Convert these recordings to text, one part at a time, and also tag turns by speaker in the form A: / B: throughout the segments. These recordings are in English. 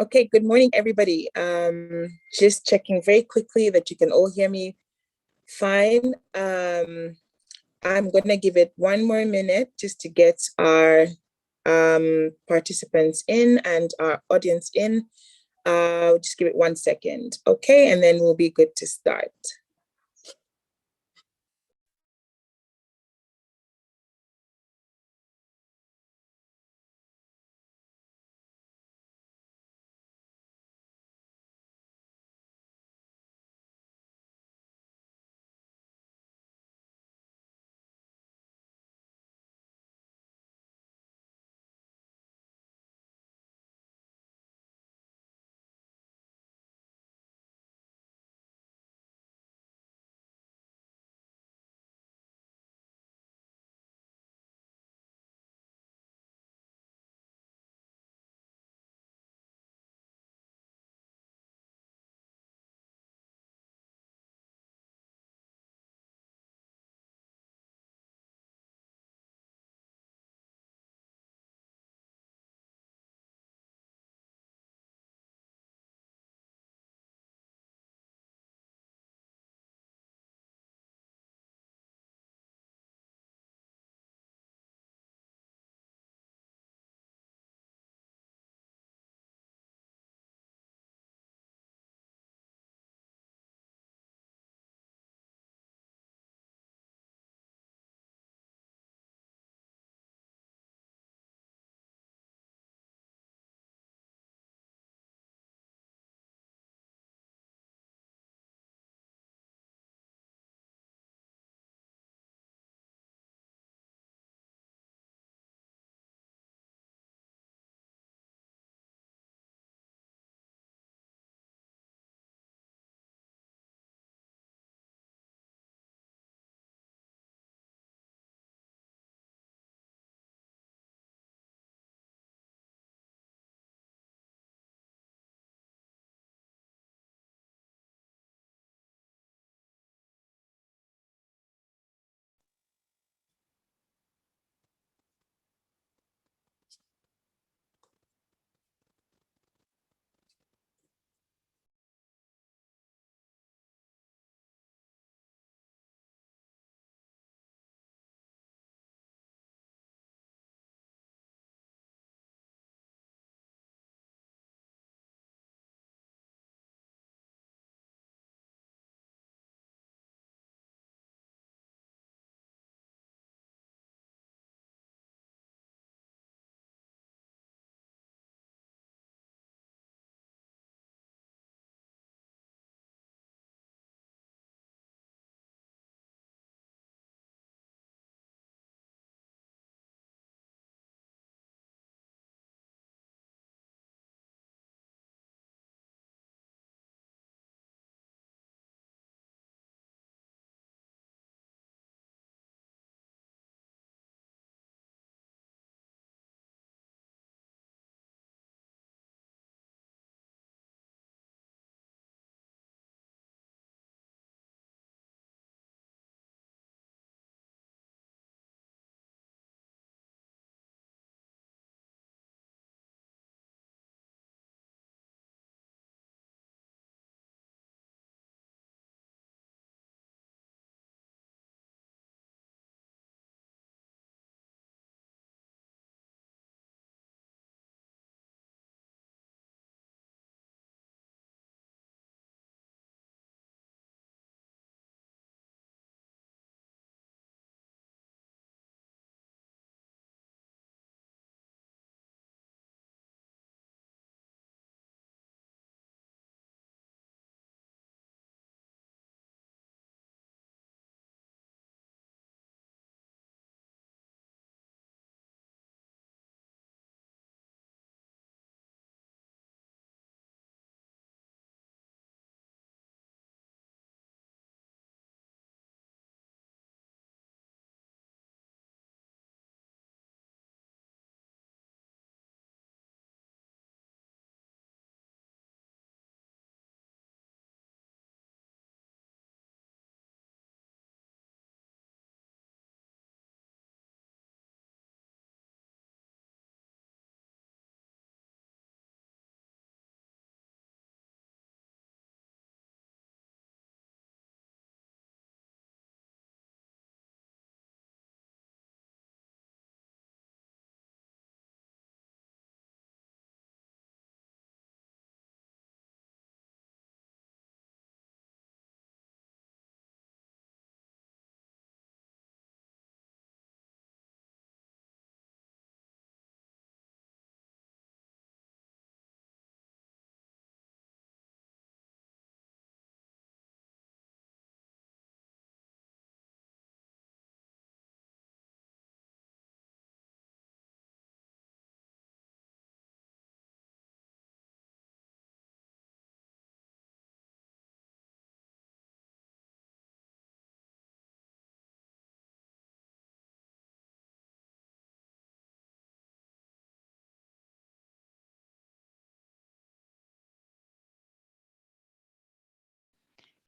A: Okay, good morning, everybody. Just checking very quickly that you can all hear me fine. I'm gonna give it one more minute just to get our participants in and our audience in. Just give it 1 second, okay, and then we'll be good to start.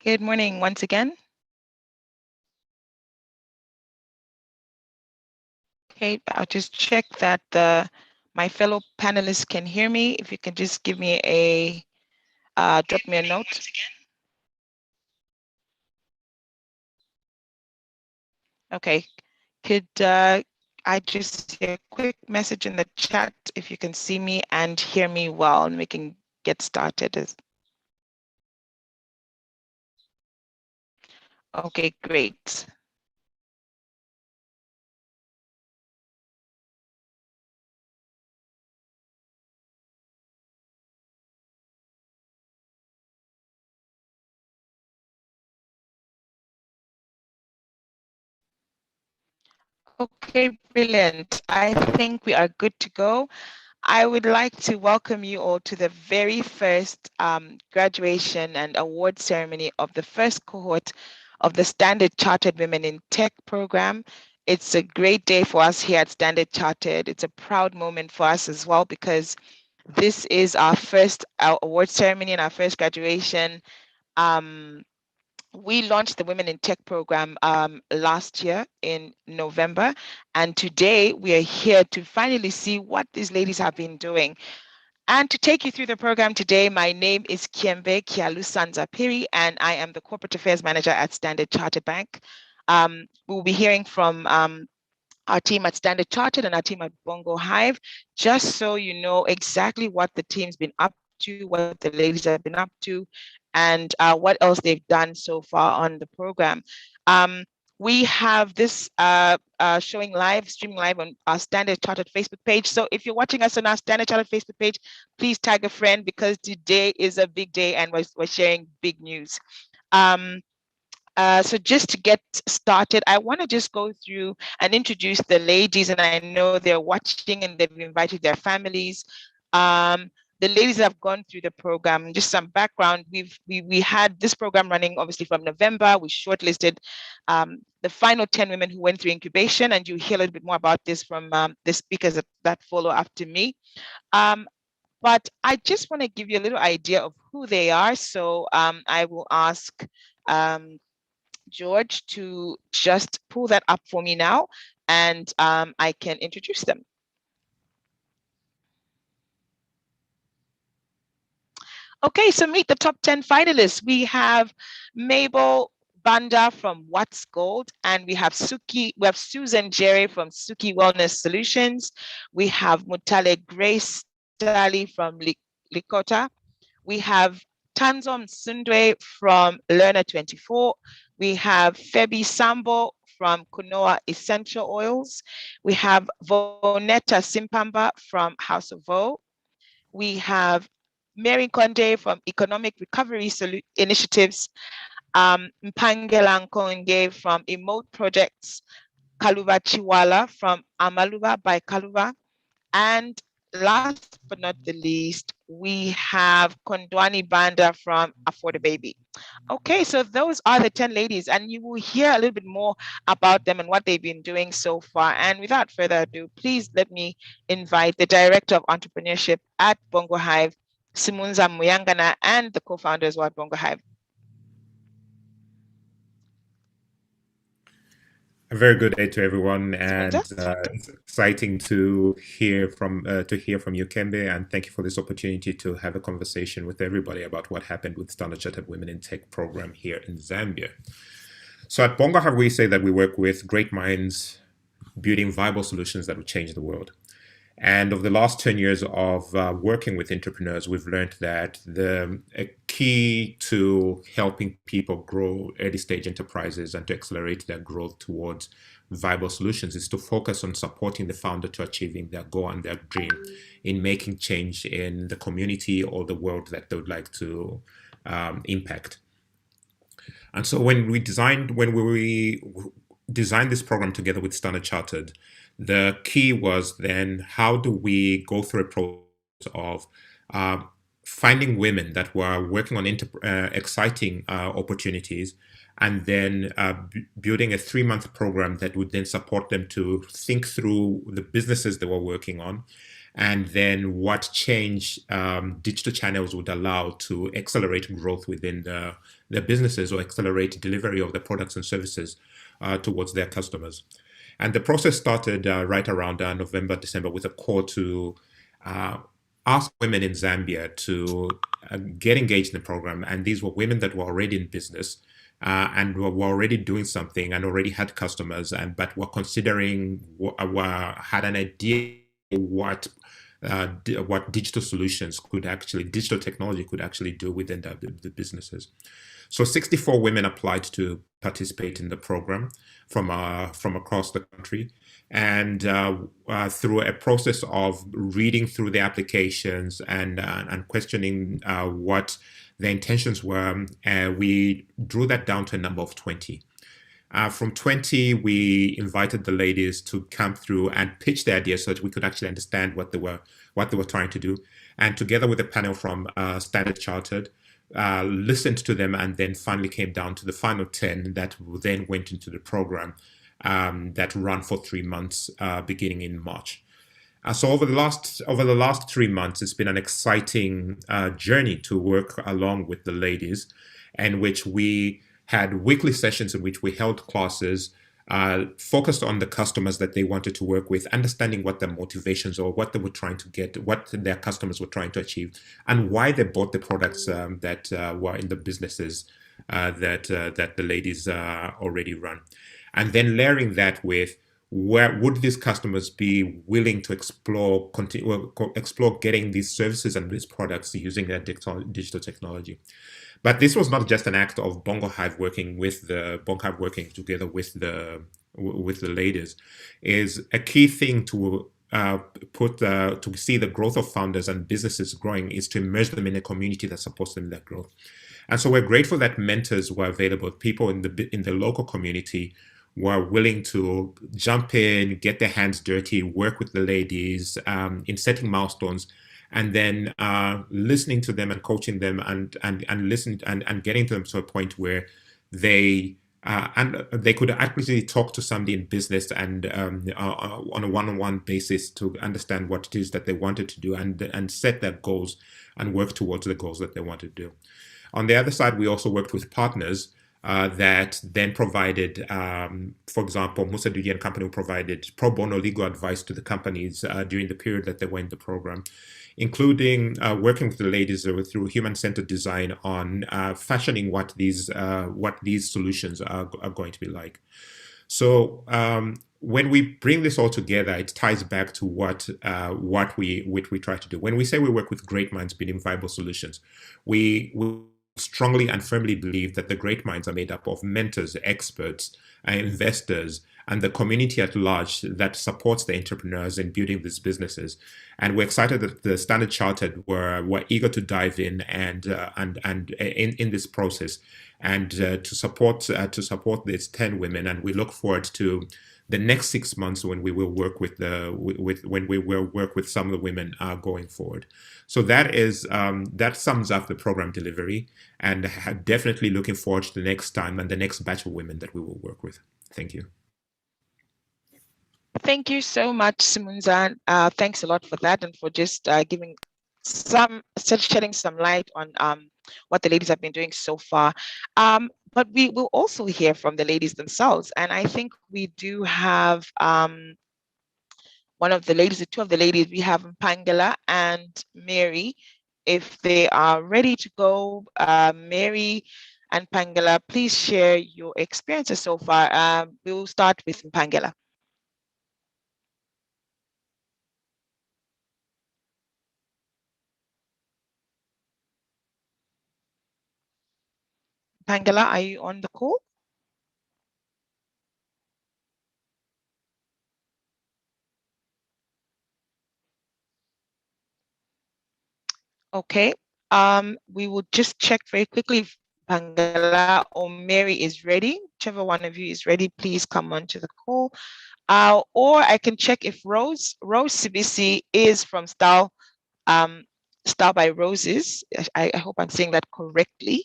A: Good morning once again. Okay, I'll just check that my fellow panelists can hear me. If you can just give me a, drop me a note. Okay, could I just see a quick message in the chat if you can see me and hear me well, and we can get started. Okay, great. Okay, brilliant. I think we are good to go. I would like to welcome you all to the very first graduation and award ceremony of the first cohort of the Standard Chartered Women in Tech program. It's a great day for us here at Standard Chartered. It's a proud moment for us as well, because this is our first award ceremony and our first graduation. We launched the Women in Tech program last year in November, and today we are here to finally see what these ladies have been doing. And to take you through the program today, my name is KYEMBE PHIRI, and I am the Corporate Affairs Manager at Standard Chartered Bank. We will be hearing from our team at Standard Chartered and our team at Bongo Hive, just so you know exactly what the team's been up to, what the ladies have been up to, and what else they've done so far on the program. We have this streaming live on our Standard Chartered Facebook page. So if you're watching us on our Standard Chartered Facebook page, please tag a friend, because today is a big day and we're sharing big news. So just to get started, I want to just go through and introduce the ladies, and I know they're watching and they've invited their families. The ladies that have gone through the program, just some background, we had this program running obviously from November. We shortlisted the final 10 women who went through incubation, and you'll hear a little bit more about this from the speakers that follow after me. But I just want to give you a little idea of who they are. So I will ask George to just pull that up for me now, and I can introduce them. Okay, so meet the top 10 finalists. We have Mabel Banda from What's Gold, and we have Susan Jerry from Suki Wellness Solutions. We have Mutale Grace Dali from Likota. We have Tanzom Sundwe from Learner24. We have Febi Sambo from Kunoa Essential Oils. We have Vonetta Simpamba from House of Vo. We have Mary Konde from Economic Recovery Initiatives, Mpangela Nkonge from Emote Projects, Kaluva Chiwala from Amaluva by Kaluva, and last but not the least, we have Kondwani Banda from Afford a Baby. Okay, so those are the 10 ladies, and you will hear a little bit more about them and what they've been doing so far. And without further ado, please let me invite the Director of Entrepreneurship at Bongo Hive, SIMUNZA MUYANGANA, and the co-founder as well at Bongo Hive.
B: A very good day to everyone, and it's exciting to hear from you, KYEMBE, and thank you for this opportunity to have a conversation with everybody about what happened with Standard Chartered Women in Tech program here in Zambia. So at Bongo Hive, we say that we work with great minds building viable solutions that will change the world. And over the last 10 years of working with entrepreneurs, we've learned that a key to helping people grow early stage enterprises and to accelerate their growth towards viable solutions is to focus on supporting the founder to achieving their goal and their dream in making change in the community or the world that they would like to impact. And so when we designed this program together with Standard Chartered, the key was then how do we go through a process of finding women that were working on exciting opportunities, and then building a 3-month program that would then support them to think through the businesses they were working on, and then what change digital channels would allow to accelerate growth within the businesses or accelerate delivery of the products and services towards their customers. And the process started right around November, December, with a call to ask women in Zambia to get engaged in the program. And these were women that were already in business and were already doing something and already had customers, but were considering, had an idea what digital solutions digital technology could actually do within the businesses. So 64 women applied to participate in the program from across the country. And through a process of reading through the applications and questioning what the intentions were, we drew that down to a number of 20. From 20, we invited the ladies to come through and pitch their ideas so that we could actually understand what they were trying to do. And together with a panel from Standard Chartered, listened to them, and then finally came down to the final 10 that then went into the program that ran for 3 months, beginning in March. So over the last 3 months, it's been an exciting journey to work along with the ladies, in which we had weekly sessions in which we held classes focused on the customers that they wanted to work with, understanding what their motivations or what they were trying to get, what their customers were trying to achieve, and why they bought the products that were in the businesses that the ladies already run. And then layering that with, where would these customers be willing to explore getting these services and these products using their digital technology. But this was not just an act of Bongo Hive working together with the ladies. Is a key thing to to see the growth of founders and businesses growing is to immerse them in a community that supports them in that growth. And so we're grateful that mentors were available, people in the local community were willing to jump in, get their hands dirty, work with the ladies in setting milestones, and then listening to them and coaching them and listening and getting them to a point where they could actually talk to somebody in business and on a one-on-one basis to understand what it is that they wanted to do and set their goals and work towards the goals that they wanted to do. On the other side, we also worked with partners that then provided, for example, Musa Dudi and Company provided pro bono legal advice to the companies during the period that they were in the program, including working with the ladies through human-centered design on fashioning what these solutions are going to be like. So when we bring this all together, it ties back to what we try to do. When we say we work with great minds building viable solutions, we strongly and firmly believe that the great minds are made up of mentors, experts, investors, and the community at large that supports the entrepreneurs in building these businesses. And we're excited that the Standard Chartered were eager to dive in and in this process and to support these 10 women. And we look forward to the next 6 months when we will work with some of the women going forward. So that is that sums up the program delivery, and definitely looking forward to the next time and the next batch of women that we will work with. Thank you.
C: Thank you so much, Simunza. Thanks a lot for that and for just shedding some light on what the ladies have been doing so far. But we will also hear from the ladies themselves. And I think we do have one of the ladies, the two of the ladies, we have Mpangela and Mary. If they are ready to go, Mary and Mpangela, please share your experiences so far. We'll start with Mpangela. Mpangela, are you on the call? Okay, we will just check very quickly if Mpangela or Mary is ready. Whichever one of you is ready, please come onto the call. Or I can check if Rose Sibisi is from Style by Roses. I hope I'm saying that correctly.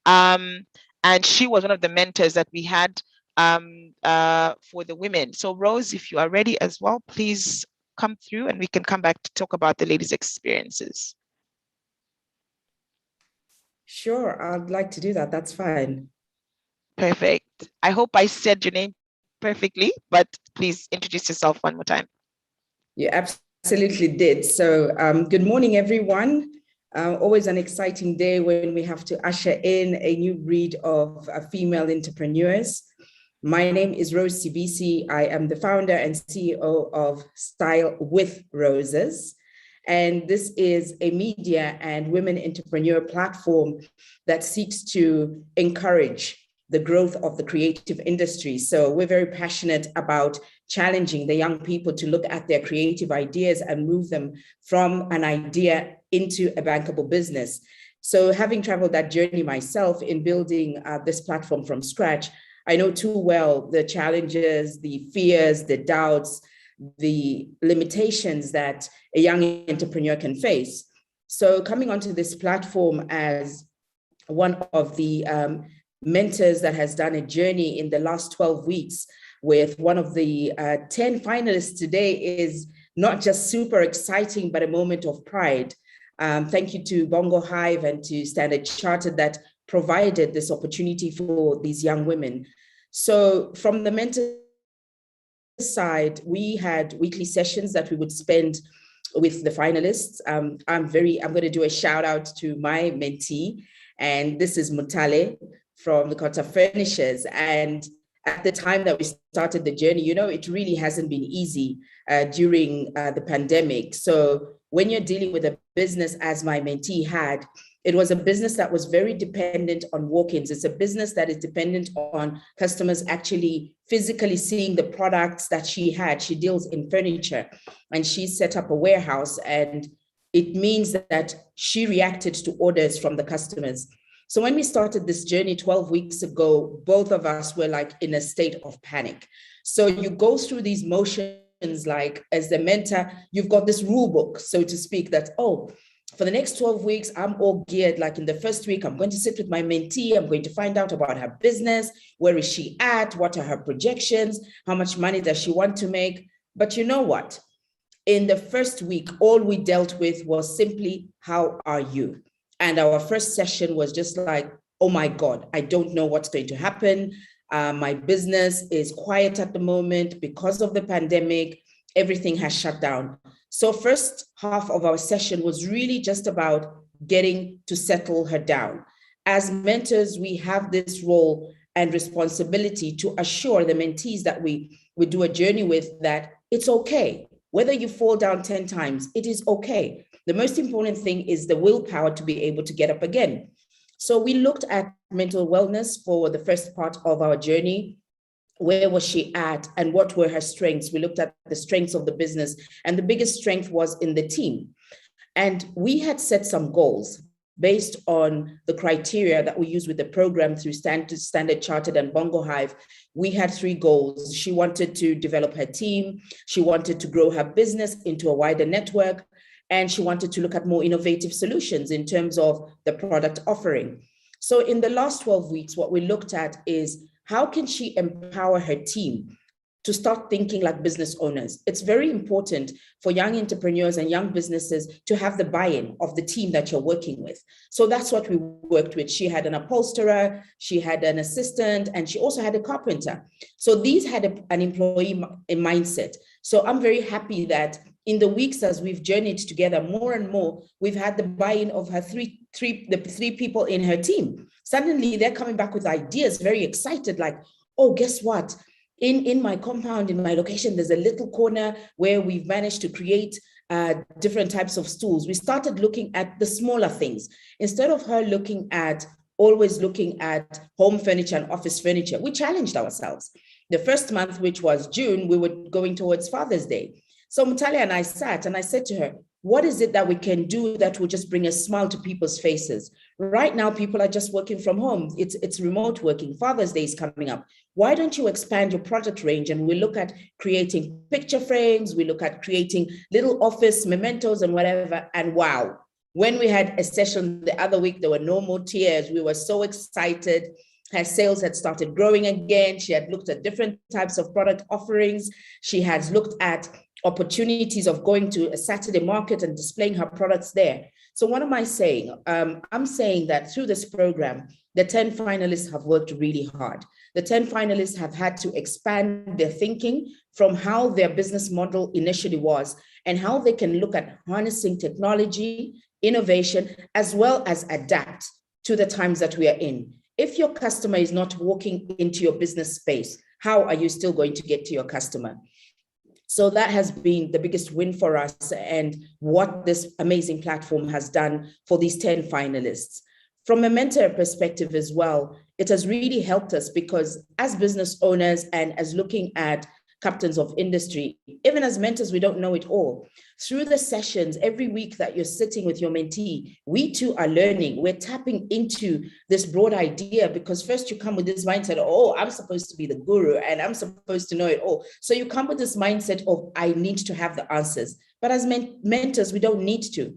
C: And she was one of the mentors that we had for the women. So Rose, if you are ready as well, please come through, and we can come back to talk about the ladies' experiences.
D: Sure, I'd like to do that. That's fine.
C: Perfect. I hope I said your name perfectly, but please introduce yourself one more time.
D: You absolutely did. So good morning, everyone. Always an exciting day when we have to usher in a new breed of female entrepreneurs. My name is Rose Sibisi. I am the founder and CEO of Style with Roses. And this is a media and women entrepreneur platform that seeks to encourage the growth of the creative industry. So we're very passionate about challenging the young people to look at their creative ideas and move them from an idea into a bankable business. So having traveled that journey myself in building this platform from scratch, I know too well the challenges, the fears, the doubts, the limitations that a young entrepreneur can face. So coming onto this platform as one of the mentors that has done a journey in the last 12 weeks with one of the 10 finalists today is not just super exciting, but a moment of pride. Thank you to Bongo Hive and to Standard Chartered that provided this opportunity for these young women. So from the mentor side, we had weekly sessions that we would spend with the finalists. I'm going to do a shout out to my mentee, and this is Mutale from the Kota Furnishers. And at the time that we started the journey, you know, it really hasn't been easy during the pandemic. So when you're dealing with a business as my mentee had, it was a business that was very dependent on walk-ins. It's a business that is dependent on customers actually physically seeing the products that she had. She deals in furniture and she set up a warehouse, and it means that she reacted to orders from the customers. So when we started this journey 12 weeks ago, both of us were like in a state of panic. So you go through these motions, like as the mentor, you've got this rule book, so to speak, that, oh, for the next 12 weeks, I'm all geared. Like in the first week, I'm going to sit with my mentee. I'm going to find out about her business. Where is she at? What are her projections? How much money does she want to make? But you know what? In the first week, all we dealt with was simply, how are you? And our first session was just like, oh my God, I don't know what's going to happen. My business is quiet at the moment because of the pandemic. Everything has shut down. So first half of our session was really just about getting to settle her down. As mentors, we have this role and responsibility to assure the mentees that we do a journey with that it's okay. Whether you fall down 10 times, it is okay. The most important thing is the willpower to be able to get up again. So we looked at mental wellness for the first part of our journey. Where was she at and what were her strengths? We looked at the strengths of the business, and the biggest strength was in the team. And we had set some goals based on the criteria that we use with the program through Standard Chartered and Bongo Hive. We had 3 goals. She wanted to develop her team. She wanted to grow her business into a wider network. And she wanted to look at more innovative solutions in terms of the product offering. So in the last 12 weeks, what we looked at is, how can she empower her team to start thinking like business owners? It's very important for young entrepreneurs and young businesses to have the buy-in of the team that you're working with. So that's what we worked with. She had an upholsterer, she had an assistant, and she also had a carpenter. So these had an employee mindset. So I'm very happy that in the weeks as we've journeyed together, more and more, we've had the buy-in of her the three people in her team. Suddenly they're coming back with ideas, very excited, like, oh, guess what? In my compound, in my location, there's a little corner where we've managed to create different types of stools. We started looking at the smaller things. Instead of her always looking at home furniture and office furniture, we challenged ourselves. The first month, which was June, we were going towards Father's Day. So Mutale and I sat and I said to her, what is it that we can do that will just bring a smile to people's faces? Right now, people are just working from home. It's remote working. Father's Day is coming up. Why don't you expand your product range? And we look at creating picture frames. We look at creating little office mementos and whatever. And wow, when we had a session the other week, there were no more tears. We were so excited. Her sales had started growing again. She had looked at different types of product offerings. She has looked at opportunities of going to a Saturday market and displaying her products there. So what am I saying? I'm saying that through this program, the 10 finalists have worked really hard. The 10 finalists have had to expand their thinking from how their business model initially was and how they can look at harnessing technology, innovation, as well as adapt to the times that we are in. If your customer is not walking into your business space, how are you still going to get to your customer? So that has been the biggest win for us and what this amazing platform has done for these 10 finalists. From a mentor perspective as well, it has really helped us because as business owners and as looking at captains of industry, even as mentors, we don't know it all. Through the sessions, every week that you're sitting with your mentee, we too are learning. We're tapping into this broad idea because first you come with this mindset, oh, I'm supposed to be the guru and I'm supposed to know it all. So you come with this mindset of, I need to have the answers. But as mentors, we don't need to.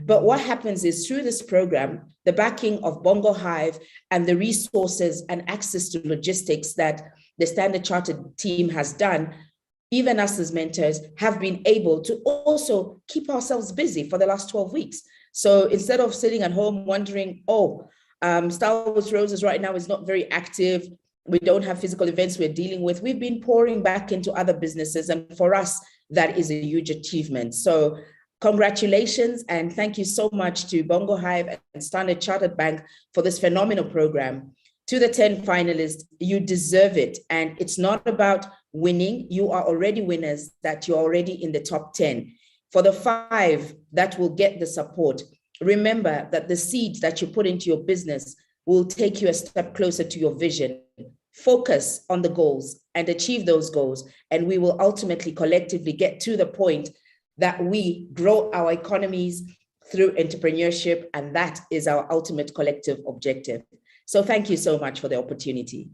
D: But what happens is through this program, the backing of Bongo Hive and the resources and access to logistics that the Standard Chartered team has done, even us as mentors have been able to also keep ourselves busy for the last 12 weeks. So instead of sitting at home wondering, oh, Star Wars Roses right now is not very active, we don't have physical events we're dealing with, we've been pouring back into other businesses. And for us, that is a huge achievement. So congratulations and thank you so much to Bongo Hive and Standard Chartered Bank for this phenomenal program. To the 10 finalists, you deserve it. And it's not about winning. You are already winners, that you're already in the top 10. For the 5 that will get the support, remember that the seeds that you put into your business will take you a step closer to your vision. Focus on the goals and achieve those goals. And we will ultimately collectively get to the point that we grow our economies through entrepreneurship. And that is our ultimate collective objective. So thank you so much for the opportunity.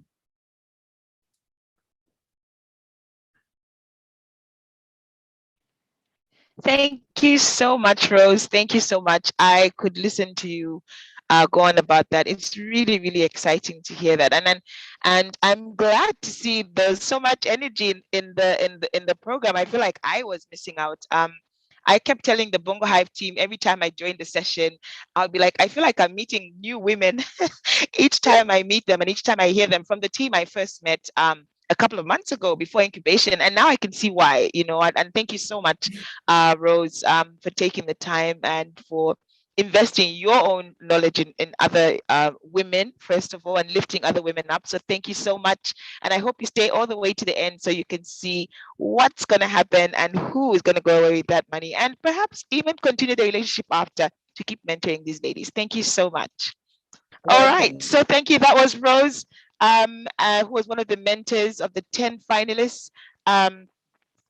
C: Thank you so much, Rose. Thank you so much. I could listen to you go on about that. It's really, really exciting to hear that. And I'm glad to see there's so much energy in the program. I feel like I was missing out. I kept telling the Bongo Hive team every time I joined the session, I'll be like, I feel like I'm meeting new women each time I meet them and each time I hear them from the team I first met a couple of months ago before incubation. And now I can see why, you know, and thank you so much, Rose, for taking the time and for investing your own knowledge in other women, first of all, and lifting other women up. So thank you so much. And I hope you stay all the way to the end so you can see what's going to happen and who is going to go away with that money and perhaps even continue the relationship after to keep mentoring these ladies. Thank you so much. All right. So thank you. That was Rose, who was one of the mentors of the 10 finalists.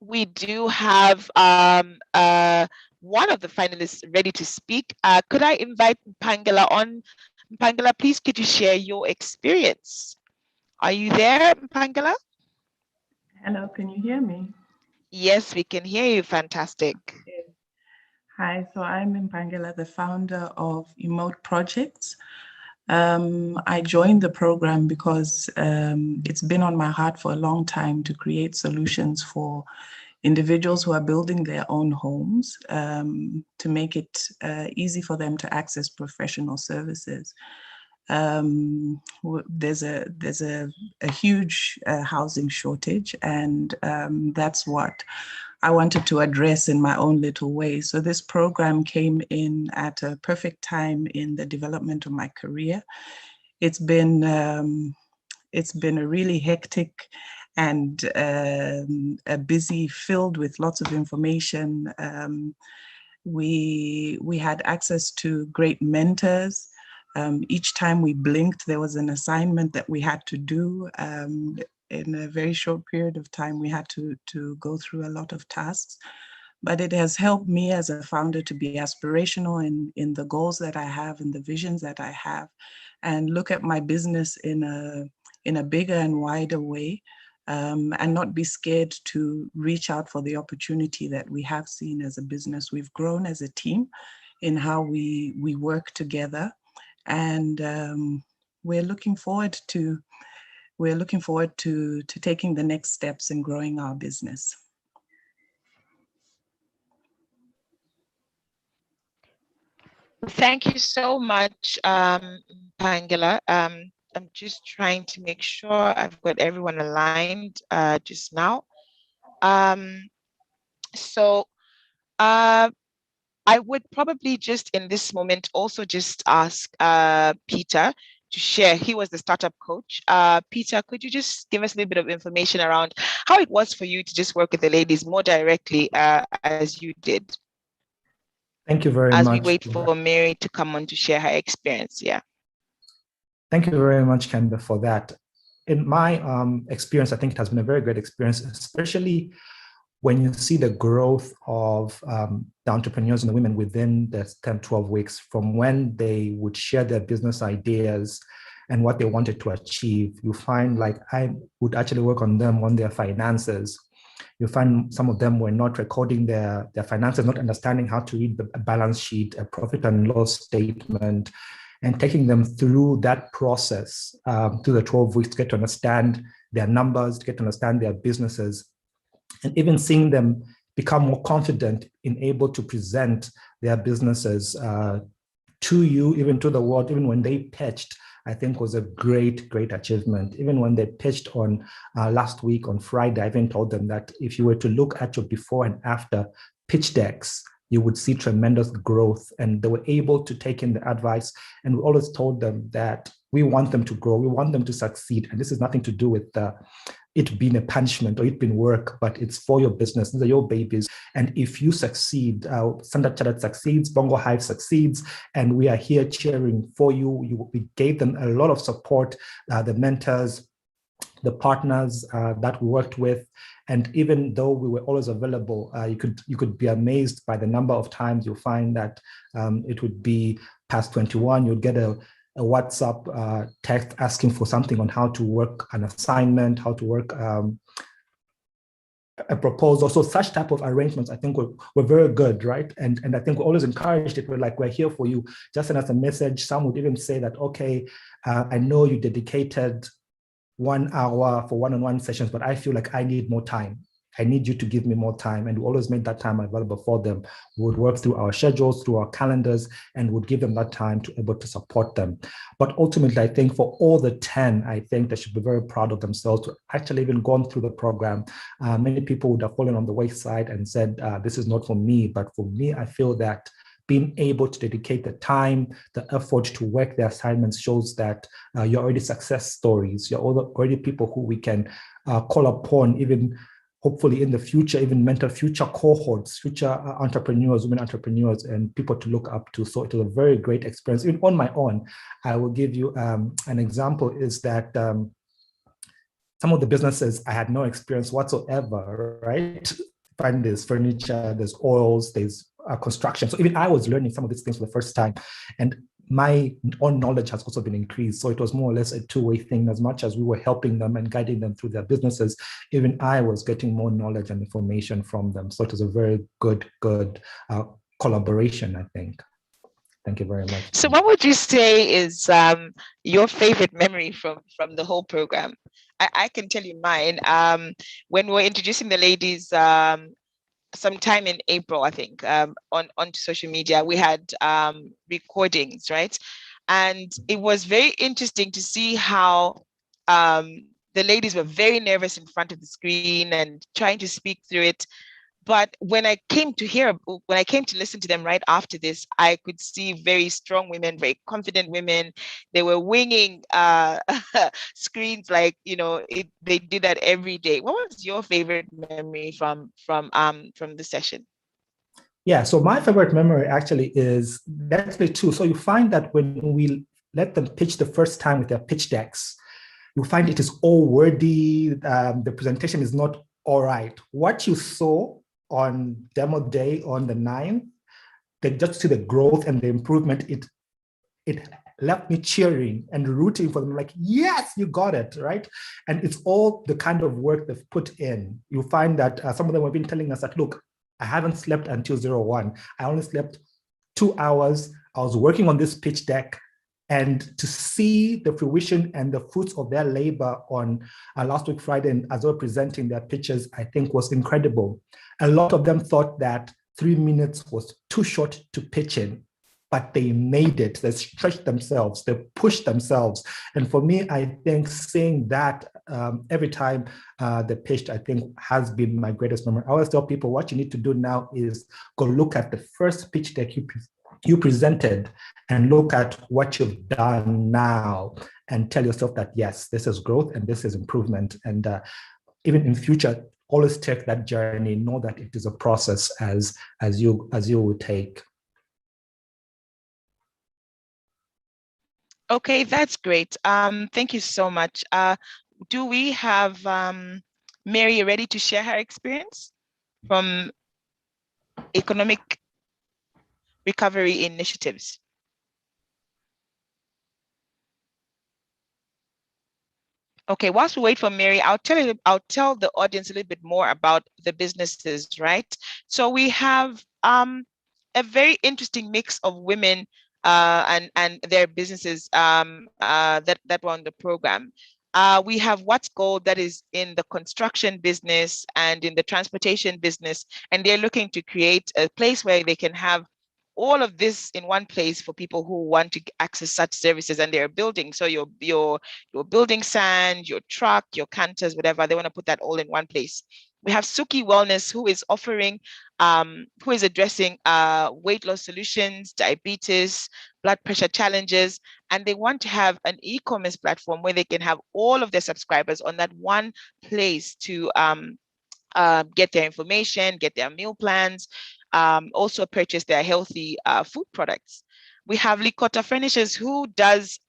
C: We do have one of the finalists ready to speak. Could I invite Mpangela on? Mpangela, please could you share your experience? Are you there, Mpangela?
E: Hello, can you hear me?
C: Yes, we can hear you. Fantastic.
E: Hi, so I'm Mpangela, the founder of Emote Projects. I joined the program because it's been on my heart for a long time to create solutions for individuals who are building their own homes to make it easy for them to access professional services. There's a huge housing shortage, and that's what I wanted to address in my own little way. So this program came in at a perfect time in the development of my career. It's been a really hectic and a busy, filled with lots of information. We had access to great mentors. Each time we blinked, there was an assignment that we had to do. In a very short period of time, we had to go through a lot of tasks. But it has helped me as a founder to be aspirational in the goals that I have and the visions that I have, and look at my business in a bigger and wider way, and not be scared to reach out for the opportunity that we have seen as a business. We've grown as a team in how we work together, and we're looking forward to taking the next steps in growing our business.
C: Thank you so much, Pangela. I'm just trying to make sure I've got everyone aligned just now. So I would probably just in this moment also just ask Peter to share. He was the startup coach. Peter, could you just give us a little bit of information around how it was for you to just work with the ladies more directly as you did?
F: Thank you very
C: much.
F: much.
C: As we wait for Mary to come on to share her experience, yeah.
F: Thank you very much, KYEMBE, for that. In my experience, I think it has been a very great experience, especially when you see the growth of the entrepreneurs and the women within the 10, 12 weeks from when they would share their business ideas and what they wanted to achieve. You find like I would actually work on them on their finances. You find some of them were not recording their finances, not understanding how to read the balance sheet, a profit and loss statement, and taking them through that process through the 12 weeks to get to understand their numbers, to get to understand their businesses, and even seeing them become more confident in able to present their businesses to you, even to the world, even when they pitched, I think was a great, great achievement. Even when they pitched on last week on Friday, I even told them that if you were to look at your before and after pitch decks, you would see tremendous growth, and they were able to take in the advice. And we always told them that we want them to grow, we want them to succeed. And this is nothing to do with it being a punishment or it being work, but it's for your business. These are your babies. And if you succeed, Standard Chartered succeeds, Bongo Hive succeeds, and we are here cheering for you. We gave them a lot of support, the mentors, the partners that we worked with. And even though we were always available, you could be amazed by the number of times you'll find that it would be past 21, you'd get a WhatsApp text asking for something on how to work an assignment, how to work a proposal. So such type of arrangements, I think were very good, right? And I think we always encouraged it. We're like, we're here for you. Just send us a message. Some would even say that, okay, I know you dedicated 1 hour for one-on-one sessions, but I feel like I need more time. I need you to give me more time. And we always made that time available for them. We would work through our schedules, through our calendars, and would give them that time to be able to support them. But ultimately, I think for all the 10, I think they should be very proud of themselves to actually even gone through the program. Many people would have fallen on the wayside and said, this is not for me. But for me, I feel that being able to dedicate the time, the effort to work the assignments shows that you're already success stories. You're already people who we can call upon, even hopefully in the future, even mentor future cohorts, future entrepreneurs, women entrepreneurs, and people to look up to. So it was a very great experience. Even on my own, I will give you an example is that some of the businesses I had no experience whatsoever, right? Find there's furniture, there's oils, there's construction. So even I was learning some of these things for the first time, and my own knowledge has also been increased. So it was more or less a two-way thing. As much as we were helping them and guiding them through their businesses, even I was getting more knowledge and information from them. So it was a very good collaboration, I think. Thank you very much.
C: So what would you say is your favorite memory from the whole program? I can tell you mine. When we were introducing the ladies sometime in April, I think, onto social media, we had recordings, right? And it was very interesting to see how the ladies were very nervous in front of the screen and trying to speak through it. But when I came to listen to them right after this, I could see very strong women, very confident women. They were winging screens like, they did that every day. What was your favorite memory from the session?
F: Yeah, so my favorite memory actually is actually two. So you find that when we let them pitch the first time with their pitch decks, you find it is all wordy. The presentation is not all right. What you saw on demo day on the 9th, they just see the growth and the improvement. It left me cheering and rooting for them, like, yes, you got it, right? And it's all the kind of work they've put in. You find that some of them have been telling us that, look, I haven't slept until 01. I only slept 2 hours. I was working on this pitch deck. And to see the fruition and the fruits of their labor on last week Friday, and as they were presenting their pitches, I think was incredible. A lot of them thought that 3 minutes was too short to pitch in. but they made it. They stretched themselves, they pushed themselves. And for me, I think seeing that every time they pitched, I think has been my greatest memory. I always tell people what you need to do now is go look at the first pitch deck you presented and look at what you've done now and tell yourself that, yes, this is growth and this is improvement. And even in future, always take that journey, know that it is a process as you would take.
C: Okay, that's great. Thank you so much. Do we have Mary ready to share her experience from economic recovery initiatives? Okay, whilst we wait for Mary, I'll tell the audience a little bit more about the businesses, right? So we have a very interesting mix of women and their businesses that were on the program. We have What's Gold, that is in the construction business and in the transportation business, and they're looking to create a place where they can have all of this in one place for people who want to access such services, and they're building. So your building sand, your truck, your canters, whatever, they want to put that all in one place. We have Suki Wellness, who is offering, who is addressing weight loss solutions, diabetes, blood pressure challenges, and they want to have an e-commerce platform where they can have all of their subscribers on that one place to get their information, get their meal plans, also purchase their healthy food products. We have Likota Furnitures, who does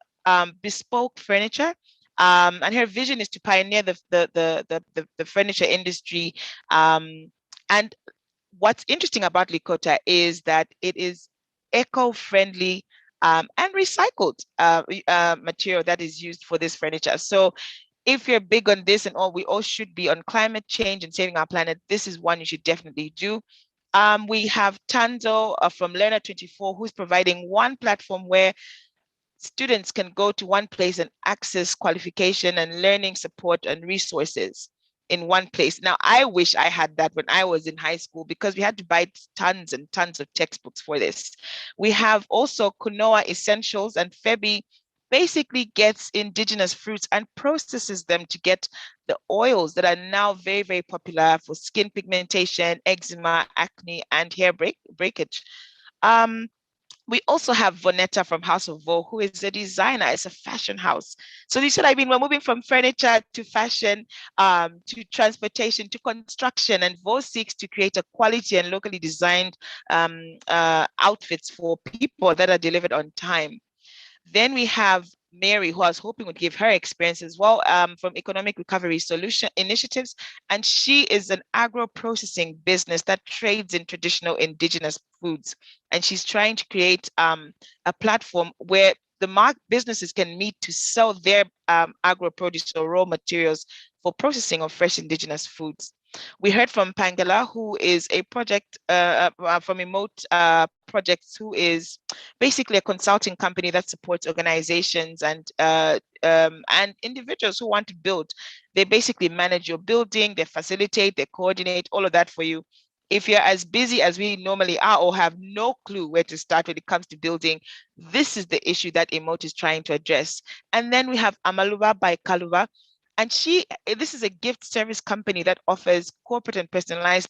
C: bespoke furniture, and her vision is to pioneer the furniture industry. And what's interesting about Likota is that it is eco-friendly and recycled material that is used for this furniture. So if you're big on this, and we all should be on climate change and saving our planet, this is one you should definitely do. We have Tanzo from Learner24, who's providing one platform where students can go to one place and access qualification and learning support and resources in one place. Now, I wish I had that when I was in high school, because we had to buy tons and tons of textbooks for this. We have also Kunoa Essentials, and Febi basically gets indigenous fruits and processes them to get the oils that are now very, very popular for skin pigmentation, eczema, acne, and hair breakage. We also have Vonetta from House of Vo, who is a designer. It's a fashion house. So this is what I mean. We're moving from furniture to fashion, to transportation, to construction. And Vo seeks to create a quality and locally designed outfits for people that are delivered on time. Then we have Mary, who I was hoping would give her experience as well, from Economic Recovery Solution Initiatives. And she is an agro-processing business that trades in traditional indigenous foods. And she's trying to create a platform where the businesses can meet to sell their agro-produce or raw materials for processing of fresh indigenous foods. We heard from Pangala, who is a project from Emote Projects, who is basically a consulting company that supports organizations and individuals who want to build. They basically manage your building, they facilitate, they coordinate, all of that for you. If you're as busy as we normally are or have no clue where to start when it comes to building, this is the issue that Emote is trying to address. And then we have Amaluba by Kaluba. And this is a gift service company that offers corporate and personalized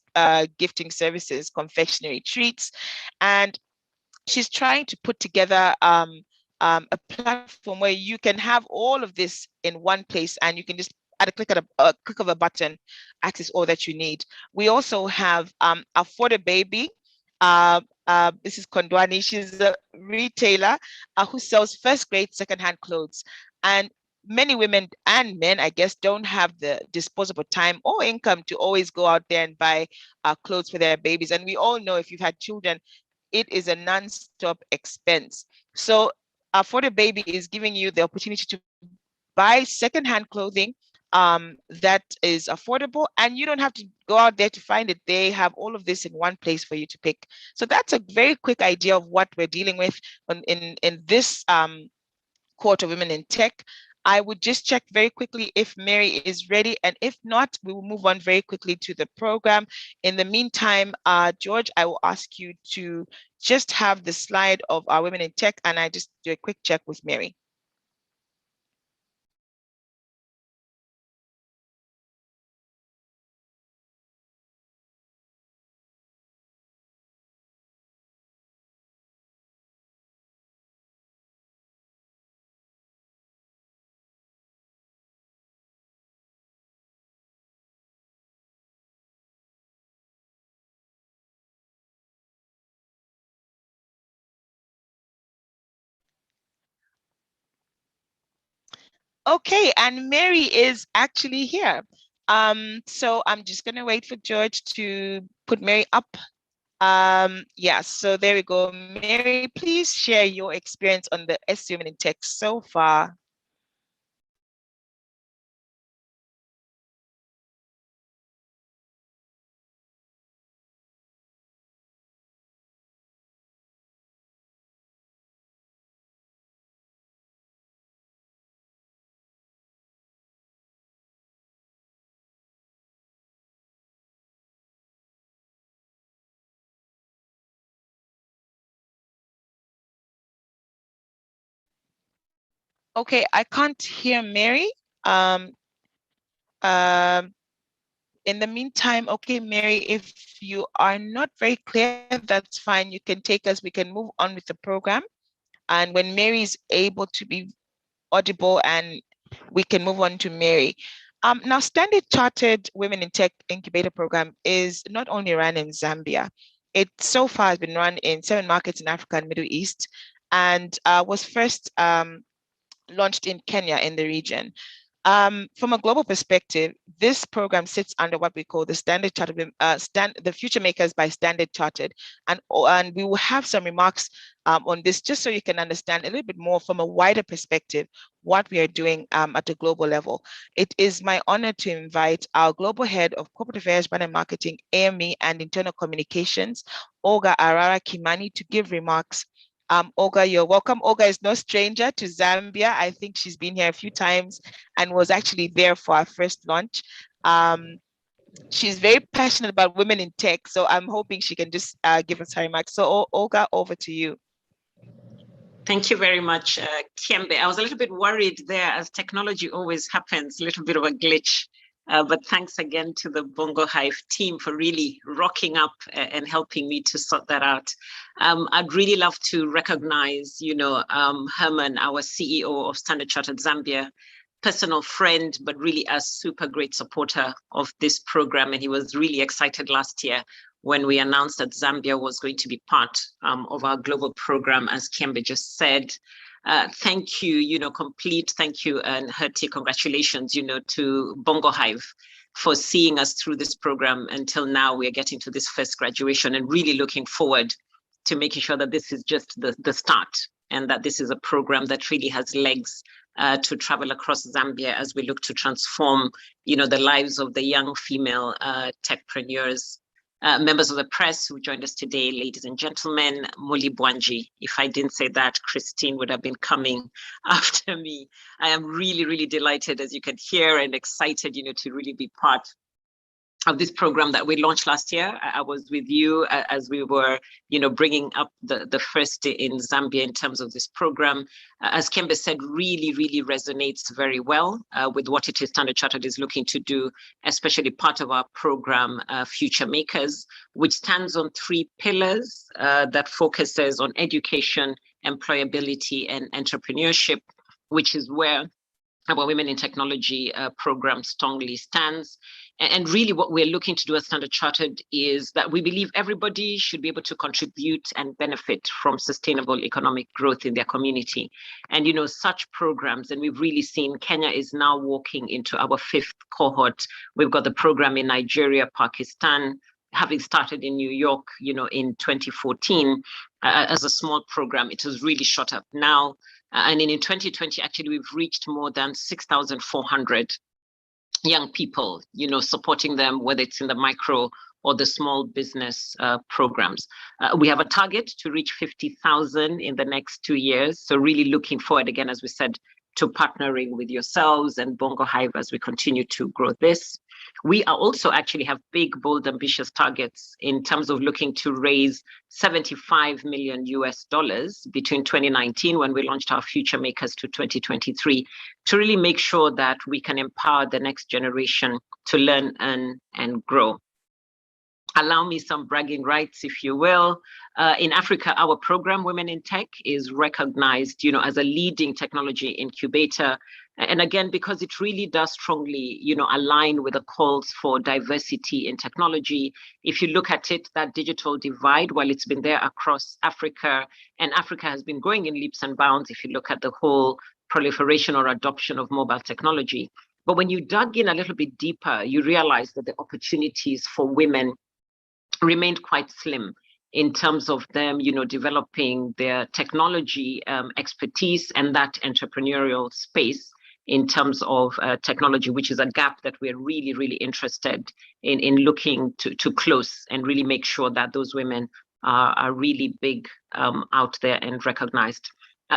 C: gifting services, confectionery treats. And she's trying to put together a platform where you can have all of this in one place, and you can just at a click of a button, access all that you need. We also have Afford Baby. This is Kondwani. She's a retailer who sells first grade secondhand clothes. And many women and men, I guess, don't have the disposable time or income to always go out there and buy clothes for their babies. And we all know, if you've had children, it is a non-stop expense. So For the Baby is giving you the opportunity to buy secondhand clothing that is affordable, and you don't have to go out there to find it. They have all of this in one place for you to pick. So that's a very quick idea of what we're dealing with in this Court of Women in Tech. I would just check very quickly if Mary is ready, and if not, we will move on very quickly to the program. In the meantime, George, I will ask you to just have the slide of our Women in Tech, and I just do a quick check with Mary. Okay, and Mary is actually here. So I'm just gonna wait for George to put Mary up. Yeah, so there we go. Mary, please share your experience on the SC Women in Tech so far. Okay, I can't hear Mary. Um, in the meantime, okay, Mary, if you are not very clear, that's fine. You can take us, we can move on with the program. And when Mary is able to be audible, and we can move on to Mary. Now, Standard Chartered Women in Tech Incubator Program is not only run in Zambia, it so far has been run in 7 markets in Africa and Middle East, and was first launched in Kenya in the region. From a global perspective, this program sits under what we call the Standard Chartered, the Future Makers by Standard Chartered, and we will have some remarks on this just so you can understand a little bit more from a wider perspective what we are doing at a global level. It is my honor to invite our Global Head of Corporate Affairs, Brand and Marketing, AME, and Internal Communications, Olga ARARA-KIMANI, to give remarks. Olga, you're welcome. Olga is no stranger to Zambia. I think she's been here a few times and was actually there for our first launch. She's very passionate about women in tech, so I'm hoping she can just give us her remarks. So Olga, over to you.
G: Thank you very much, KYEMBE. I was a little bit worried there, as technology always happens, a little bit of a glitch. But thanks again to the Bongo Hive team for really rocking up and helping me to sort that out. I'd really love to recognize, Herman, our CEO of Standard Chartered Zambia, personal friend, but really a super great supporter of this program. And he was really excited last year when we announced that Zambia was going to be part of our global program, as KYEMBE just said. Thank you, complete thank you and hearty congratulations, to Bongo Hive for seeing us through this program until now. We are getting to this first graduation and really looking forward to making sure that this is just the start, and that this is a program that really has legs to travel across Zambia as we look to transform, the lives of the young female techpreneurs. Members of the press who joined us today, ladies and gentlemen, Muli Bwanji. If I didn't say that, Christine would have been coming after me. I am really, really delighted, as you can hear, and excited, to really be part of this program that we launched last year. I was with you as we were, bringing up the first day in Zambia in terms of this program. As KYEMBE said, really, really resonates very well with what it is Standard Chartered is looking to do, especially part of our program, Future Makers, which stands on 3 pillars that focuses on education, employability, and entrepreneurship, which is where our Women in Technology program strongly stands. And really what we're looking to do at Standard Chartered is that we believe everybody should be able to contribute and benefit from sustainable economic growth in their community. And, such programs, and we've really seen Kenya is now walking into our 5th cohort. We've got the program in Nigeria, Pakistan, having started in New York, in 2014 as a small program. It has really shot up now. And in 2020, actually, we've reached more than 6,400 young people, supporting them, whether it's in the micro or the small business programs. We have a target to reach 50,000 in the next 2 years. So really looking forward, again, as we said, to partnering with yourselves and Bongo Hive as we continue to grow this. We are also actually have big, bold, ambitious targets in terms of looking to raise $75 million between 2019, when we launched our Future Makers, to 2023, to really make sure that we can empower the next generation to learn and grow. Allow me some bragging rights, if you will. In Africa, our program, Women in Tech, is recognized, as a leading technology incubator. And again, because it really does strongly, align with the calls for diversity in technology. If you look at it, that digital divide, while it's been there across Africa, and Africa has been growing in leaps and bounds, if you look at the whole proliferation or adoption of mobile technology. But when you dug in a little bit deeper, you realize that the opportunities for women remained quite slim in terms of them, developing their technology expertise and that entrepreneurial space in terms of technology, which is a gap that we're really, really interested in looking to close and really make sure that those women are really big out there and recognized.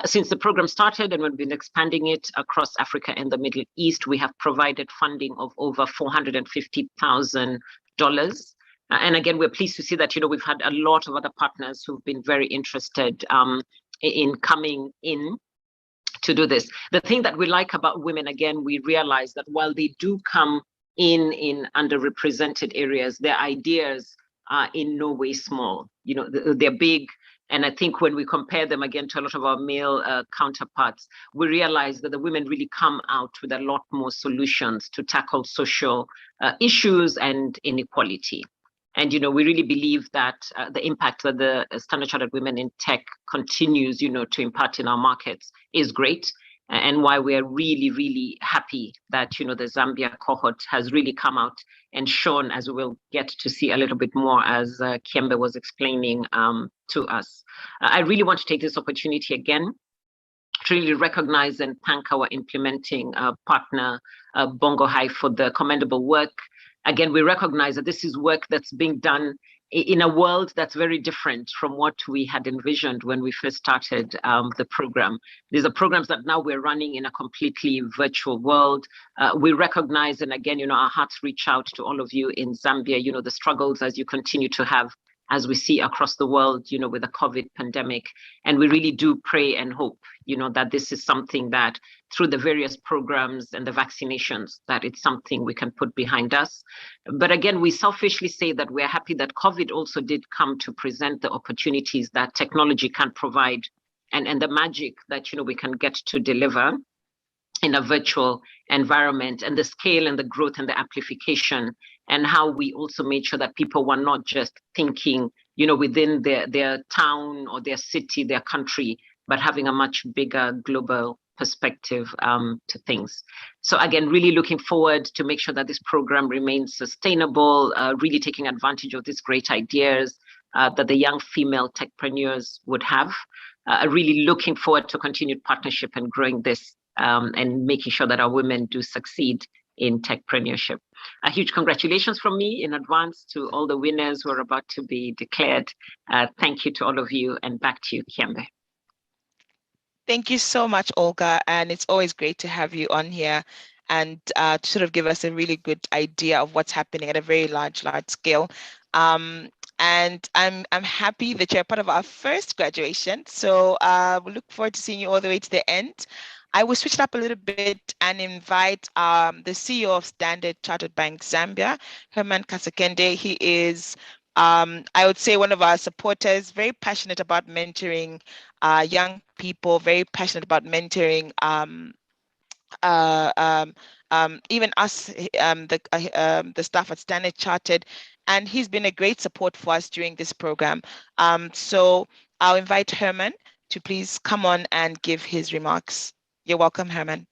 G: Since the program started and we've been expanding it across Africa and the Middle East, we have provided funding of over $450,000. And again, we're pleased to see that, we've had a lot of other partners who've been very interested in coming in to do this. The thing that we like about women, again, we realize that while they do come in underrepresented areas, their ideas are in no way small. They're big. And I think when we compare them again to a lot of our male counterparts, we realize that the women really come out with a lot more solutions to tackle social issues and inequality. And, we really believe that the impact that the Standard Chartered Women in Tech continues, to impart in our markets is great. And why we're really, really happy that, the Zambia cohort has really come out and shown, as we will get to see a little bit more as KYEMBE was explaining to us. I really want to take this opportunity again to really recognize and thank our implementing partner, Bongo Hive, for the commendable work. Again, we recognize that this is work that's being done in a world that's very different from what we had envisioned when we first started the program. These are programs that now we're running in a completely virtual world. We recognize, and again, our hearts reach out to all of you in Zambia, the struggles as you continue to have, as we see across the world, with the COVID pandemic. And we really do pray and hope, that this is something that through the various programs and the vaccinations, that it's something we can put behind us. But again, we selfishly say that we're happy that COVID also did come to present the opportunities that technology can provide and the magic that, we can get to deliver in a virtual environment, and the scale and the growth and the amplification, and how we also made sure that people were not just thinking, within their town or their city, their country, but having a much bigger global perspective to things. So again, really looking forward to make sure that this program remains sustainable, really taking advantage of these great ideas that the young female techpreneurs would have. Really looking forward to continued partnership and growing this and making sure that our women do succeed in techpreneurship. A huge congratulations from me in advance to all the winners who are about to be declared. Thank you to all of you, and back to you, KYEMBE.
C: Thank you so much, Olga. And it's always great to have you on here and to sort of give us a really good idea of what's happening at a very large scale. And I'm happy that you're part of our first graduation. So we look forward to seeing you all the way to the end. I will switch it up a little bit and invite the CEO of Standard Chartered Bank Zambia, Herman Kasekende. He is, I would say, one of our supporters, very passionate about mentoring young people, very passionate about mentoring even us, the staff at Standard Chartered, and he's been a great support for us during this program. So I'll invite Herman to please come on and give his remarks. You're welcome, Herman.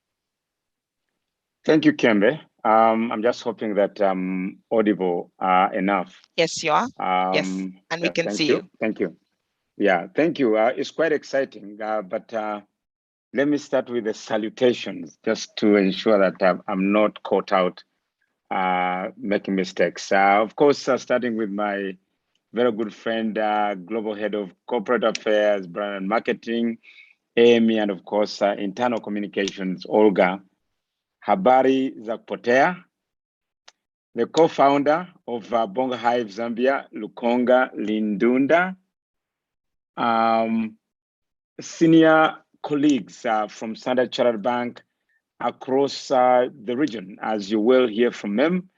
H: Thank you, KYEMBE. I'm just hoping that I'm audible enough.
C: Yes, you are. Yes, and we can see you.
H: Thank you. Yeah, thank you. It's quite exciting, but let me start with the salutations just to ensure that I'm not caught out making mistakes. Of course, starting with my very good friend, Global Head of Corporate Affairs, Brand and Marketing, Amy, and of course, internal communications, Olga. Habari za kupotea, the co-founder of Bongo Hive Zambia, Lukonga Lindunda. Senior colleagues from Standard Chartered Bank across the region, as you will hear from them.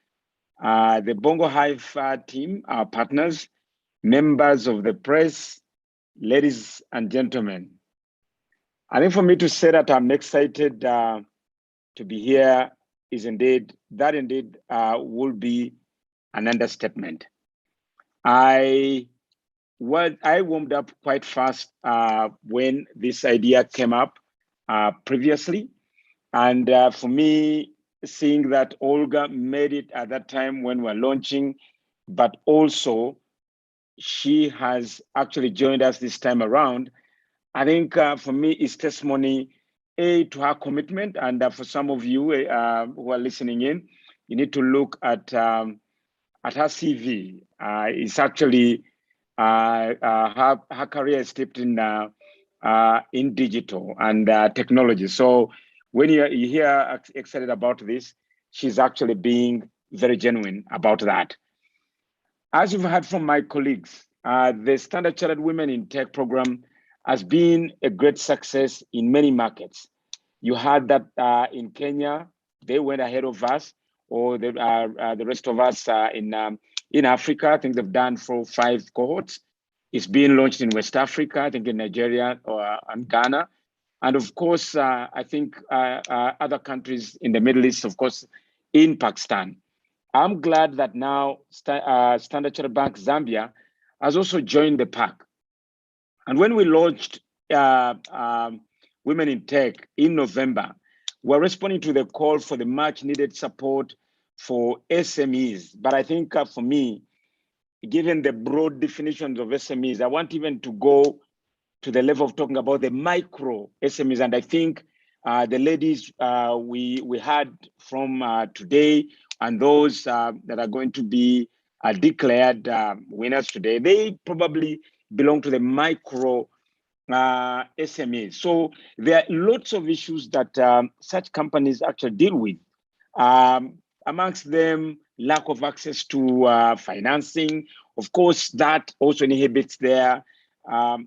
H: The Bongo Hive team, our partners, members of the press, ladies and gentlemen. I think for me to say that I'm excited to be here is indeed will be an understatement. I warmed up quite fast when this idea came up previously. And for me, seeing that Olga made it at that time when we're launching, but also she has actually joined us this time around, I think for me it's testimony to her commitment. And for some of you who are listening in, you need to look at her CV. It's actually her career is steeped in digital and technology. So when you hear excited about this, she's actually being very genuine about that. As you've heard from my colleagues, the Standard Chartered Women in Tech program has been a great success in many markets. You heard that in Kenya, they went ahead of us, or the rest of us in Africa. I think they've done 4 or 5 cohorts. It's being launched in West Africa, I think in Nigeria and Ghana. And of course, I think other countries in the Middle East, of course, in Pakistan. I'm glad that now Standard Chartered Bank Zambia has also joined the pack. And when we launched Women in Tech in November, we're responding to the call for the much needed support for SMEs. But I think for me, given the broad definitions of SMEs, I want even to go to the level of talking about the micro SMEs. And I think the ladies we had from today and those that are going to be declared winners today, they probably belong to the micro SMEs. So there are lots of issues that such companies actually deal with. Amongst them, lack of access to financing. Of course, that also inhibits their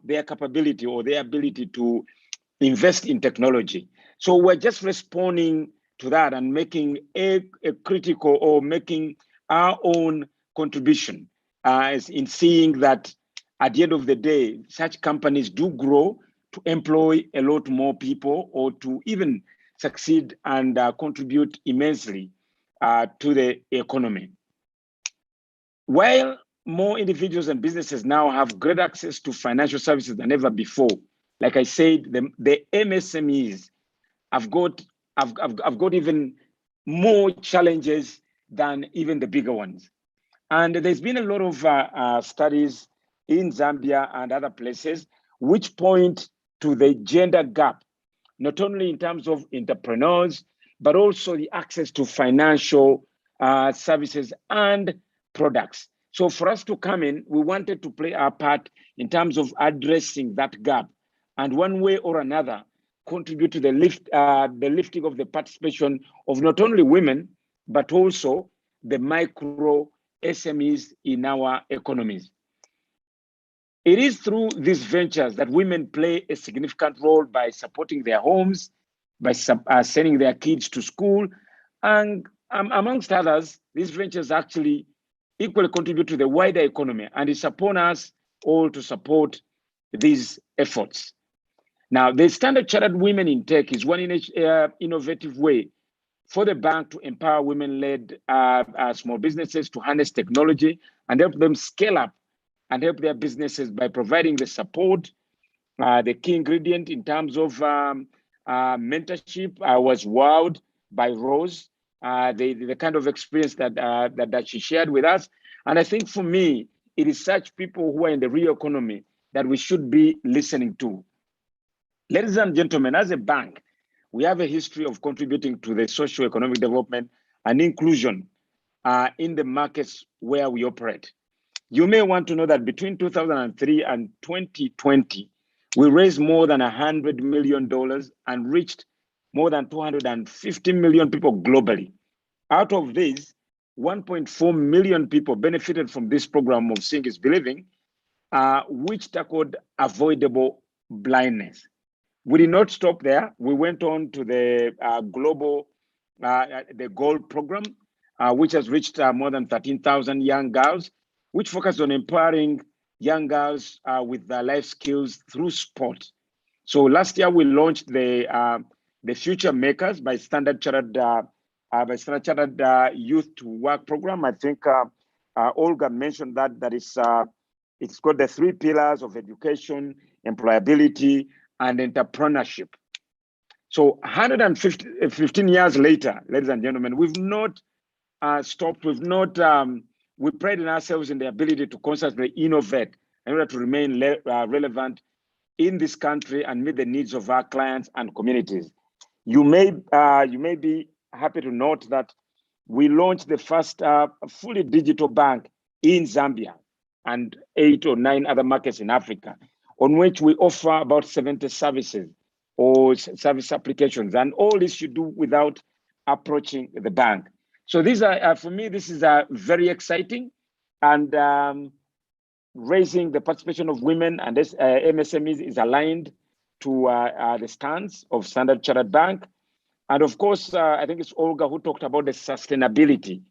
H: capability or their ability to invest in technology. So we're just responding to that and making a critical or making our own contribution in seeing that at the end of the day, such companies do grow to employ a lot more people or to even succeed and contribute immensely to the economy. While more individuals and businesses now have great access to financial services than ever before, like I said, the MSMEs have got even more challenges than even the bigger ones. And there's been a lot of studies in Zambia and other places which point to the gender gap, not only in terms of entrepreneurs, but also the access to financial services and products. So for us to come in, we wanted to play our part in terms of addressing that gap, and one way or another, contribute to the lifting of the participation of not only women, but also the micro SMEs in our economies. It is through these ventures that women play a significant role by supporting their homes, by sending their kids to school, and amongst others, these ventures actually equally contribute to the wider economy, and it's upon us all to support these efforts. Now, the Standard Chartered Women in Tech is one innovative way for the bank to empower women-led small businesses to harness technology and help them scale up and help their businesses by providing the support, the key ingredient in terms of mentorship. I was wowed by Rose, the kind of experience that she shared with us. And I think for me, it is such people who are in the real economy that we should be listening to. Ladies and gentlemen, as a bank, we have a history of contributing to the socio-economic development and inclusion in the markets where we operate. You may want to know that between 2003 and 2020, We raised more than $100 million and reached more than 250 million people globally. Out of these, 1.4 million people benefited from this program of Seeing is Believing, which tackled avoidable blindness. We did not stop there. We went on to the global, the Gold program, which has reached more than 13,000 young girls, which focused on empowering young girls with their life skills through sport. So last year we launched the Future Makers by Standard Chartered Youth to Work program. I think Olga mentioned that is it's got the 3 pillars of education, employability, and entrepreneurship. So 115 years later, ladies and gentlemen, we've not stopped. We've not. We pride in ourselves in the ability to constantly innovate in order to remain relevant in this country and meet the needs of our clients and communities. You may be happy to note that we launched the first fully digital bank in Zambia and 8 or 9 other markets in Africa, on which we offer about 70 services or service applications, and all this you do without approaching the bank. So these are, for me, this is very exciting, and raising the participation of women and this, MSMEs is aligned to the stance of Standard Chartered Bank. And of course, I think it's Olga who talked about the sustainability,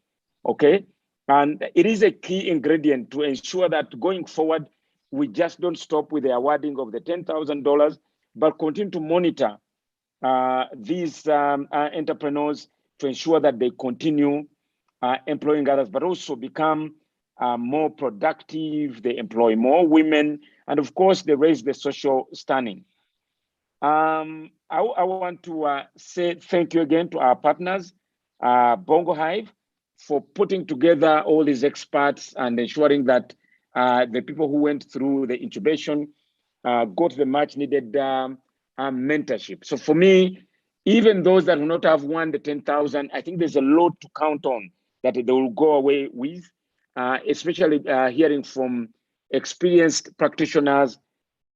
H: okay? And it is a key ingredient to ensure that going forward, we just don't stop with the awarding of the $10,000, but continue to monitor these entrepreneurs to ensure that they continue employing others, but also become more productive, they employ more women, and of course, they raise the social standing. I want to say thank you again to our partners, Bongo Hive, for putting together all these experts and ensuring that the people who went through the incubation got the much needed mentorship. So for me, even those that will not have won the 10,000, I think there's a lot to count on that they will go away with, especially hearing from experienced practitioners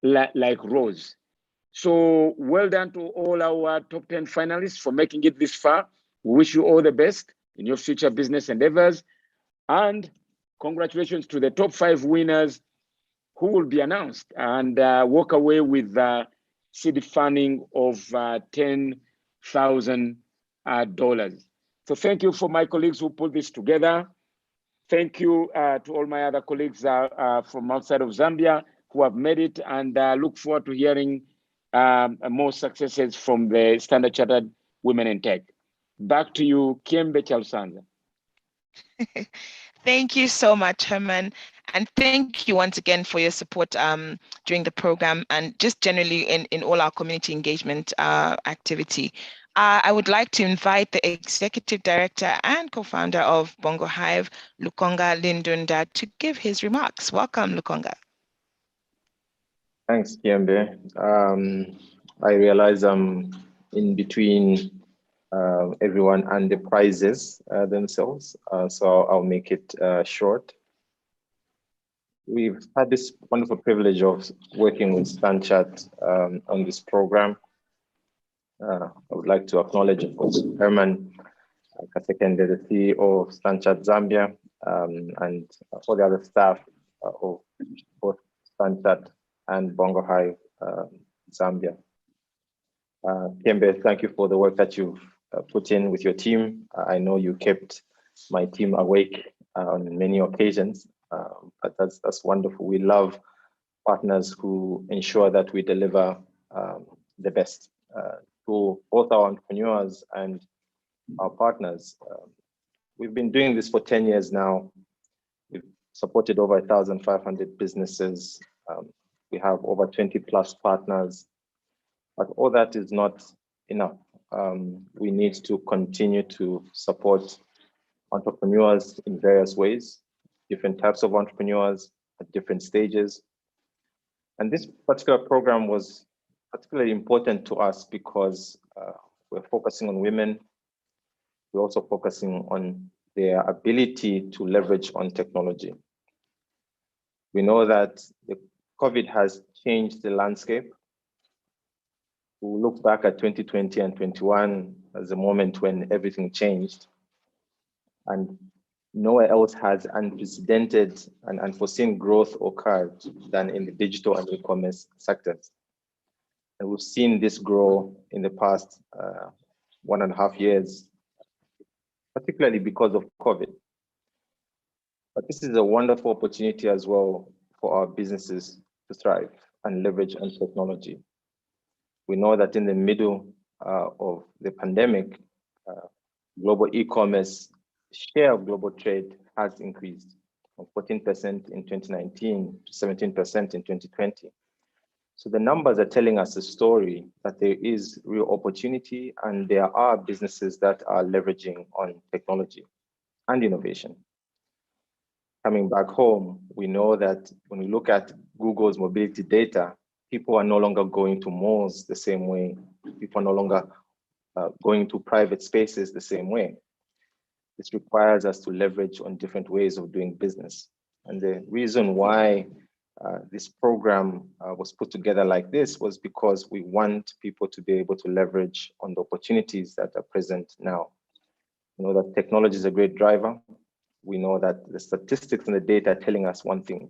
H: like Rose. So well done to all our top 10 finalists for making it this far. We wish you all the best in your future business endeavors. And congratulations to the top 5 winners who will be announced and walk away with seed funding of $10,000. So thank you for my colleagues who put this together. Thank you to all my other colleagues from outside of Zambia who have made it, and look forward to hearing more successes from the Standard Chartered Women in Tech. Back to you, KYEMBE KYALUSANZA.
C: Thank you so much, Herman. And thank you once again for your support during the program and just generally in all our community engagement activity. I would like to invite the Executive Director and Co-founder of Bongo Hive, LUKONGA Lindunda, to give his remarks. Welcome, LUKONGA.
I: Thanks, KYEMBE. I realize I'm in between everyone and the prizes themselves, so I'll make it short. We've had this wonderful privilege of working with StanChat on this program. I would like to acknowledge, of course, Herman KASEKENDE, the CEO of StanChat Zambia, and all the other staff of both StanChat and Bongo Hive Zambia. KYEMBE, thank you for the work that you've put in with your team. I know you kept my team awake on many occasions, but that's wonderful. We love partners who ensure that we deliver the best to both our entrepreneurs and our partners. We've been doing this for 10 years now. We've supported over 1,500 businesses. We have over 20 plus partners, but all that is not enough. We need to continue to support entrepreneurs in various ways, different types of entrepreneurs at different stages. And this particular program was particularly important to us because we're focusing on women. We're also focusing on their ability to leverage on technology. We know that the COVID has changed the landscape We'll look back at 2020 and 21 as a moment when everything changed, and nowhere else has unprecedented and unforeseen growth occurred than in the digital and e-commerce sectors. And we've seen this grow in the past 1.5 years, particularly because of COVID. But this is a wonderful opportunity as well for our businesses to thrive and leverage on technology. We know that in the middle of the pandemic, global e-commerce share of global trade has increased from 14% in 2019 to 17% in 2020. So the numbers are telling us a story that there is real opportunity, and there are businesses that are leveraging on technology and innovation. Coming back home, we know that when we look at Google's mobility data, people are no longer going to malls the same way. People are no longer going to private spaces the same way. This requires us to leverage on different ways of doing business. And the reason why this program was put together like this was because we want people to be able to leverage on the opportunities that are present now. We know that technology is a great driver. We know that the statistics and the data are telling us one thing.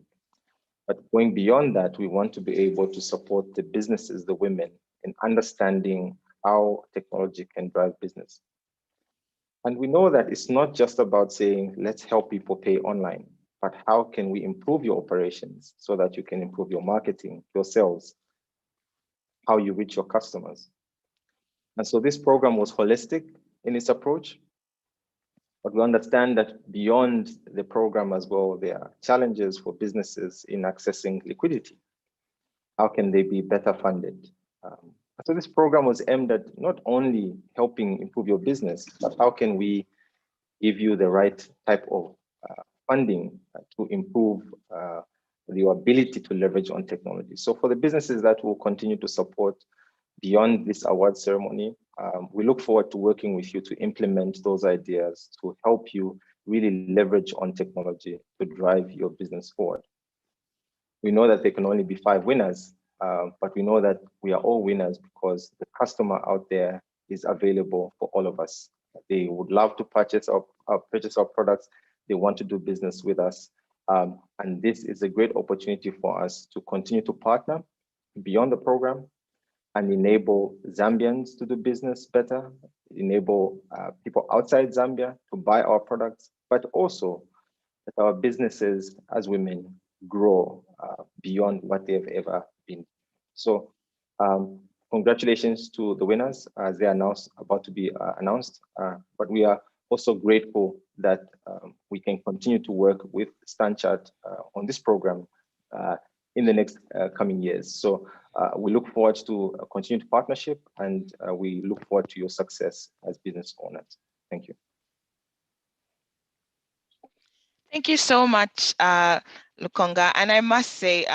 I: But going beyond that, we want to be able to support the businesses, the women, in understanding how technology can drive business. And we know that it's not just about saying, let's help people pay online, but how can we improve your operations so that you can improve your marketing, your sales, how you reach your customers. And so this program was holistic in its approach, but we understand that beyond the program as well, there are challenges for businesses in accessing liquidity. How can they be better funded? So this program was aimed at not only helping improve your business, but how can we give you the right type of funding to improve your ability to leverage on technology. So for the businesses that will continue to support beyond this award ceremony, we look forward to working with you to implement those ideas to help you really leverage on technology to drive your business forward. We know that there can only be 5 winners, but we know that we are all winners because the customer out there is available for all of us. They would love to purchase our products. They want to do business with us. And this is a great opportunity for us to continue to partner beyond the program and enable Zambians to do business better, enable people outside Zambia to buy our products, but also that our businesses as women grow beyond what they've ever been. So congratulations to the winners as they are about to be announced, but we are also grateful that we can continue to work with StanChart on this program in the next coming years. So we look forward to a continued partnership, and we look forward to your success as business owners. Thank you.
C: Thank you so much, Lukonga. And I must say,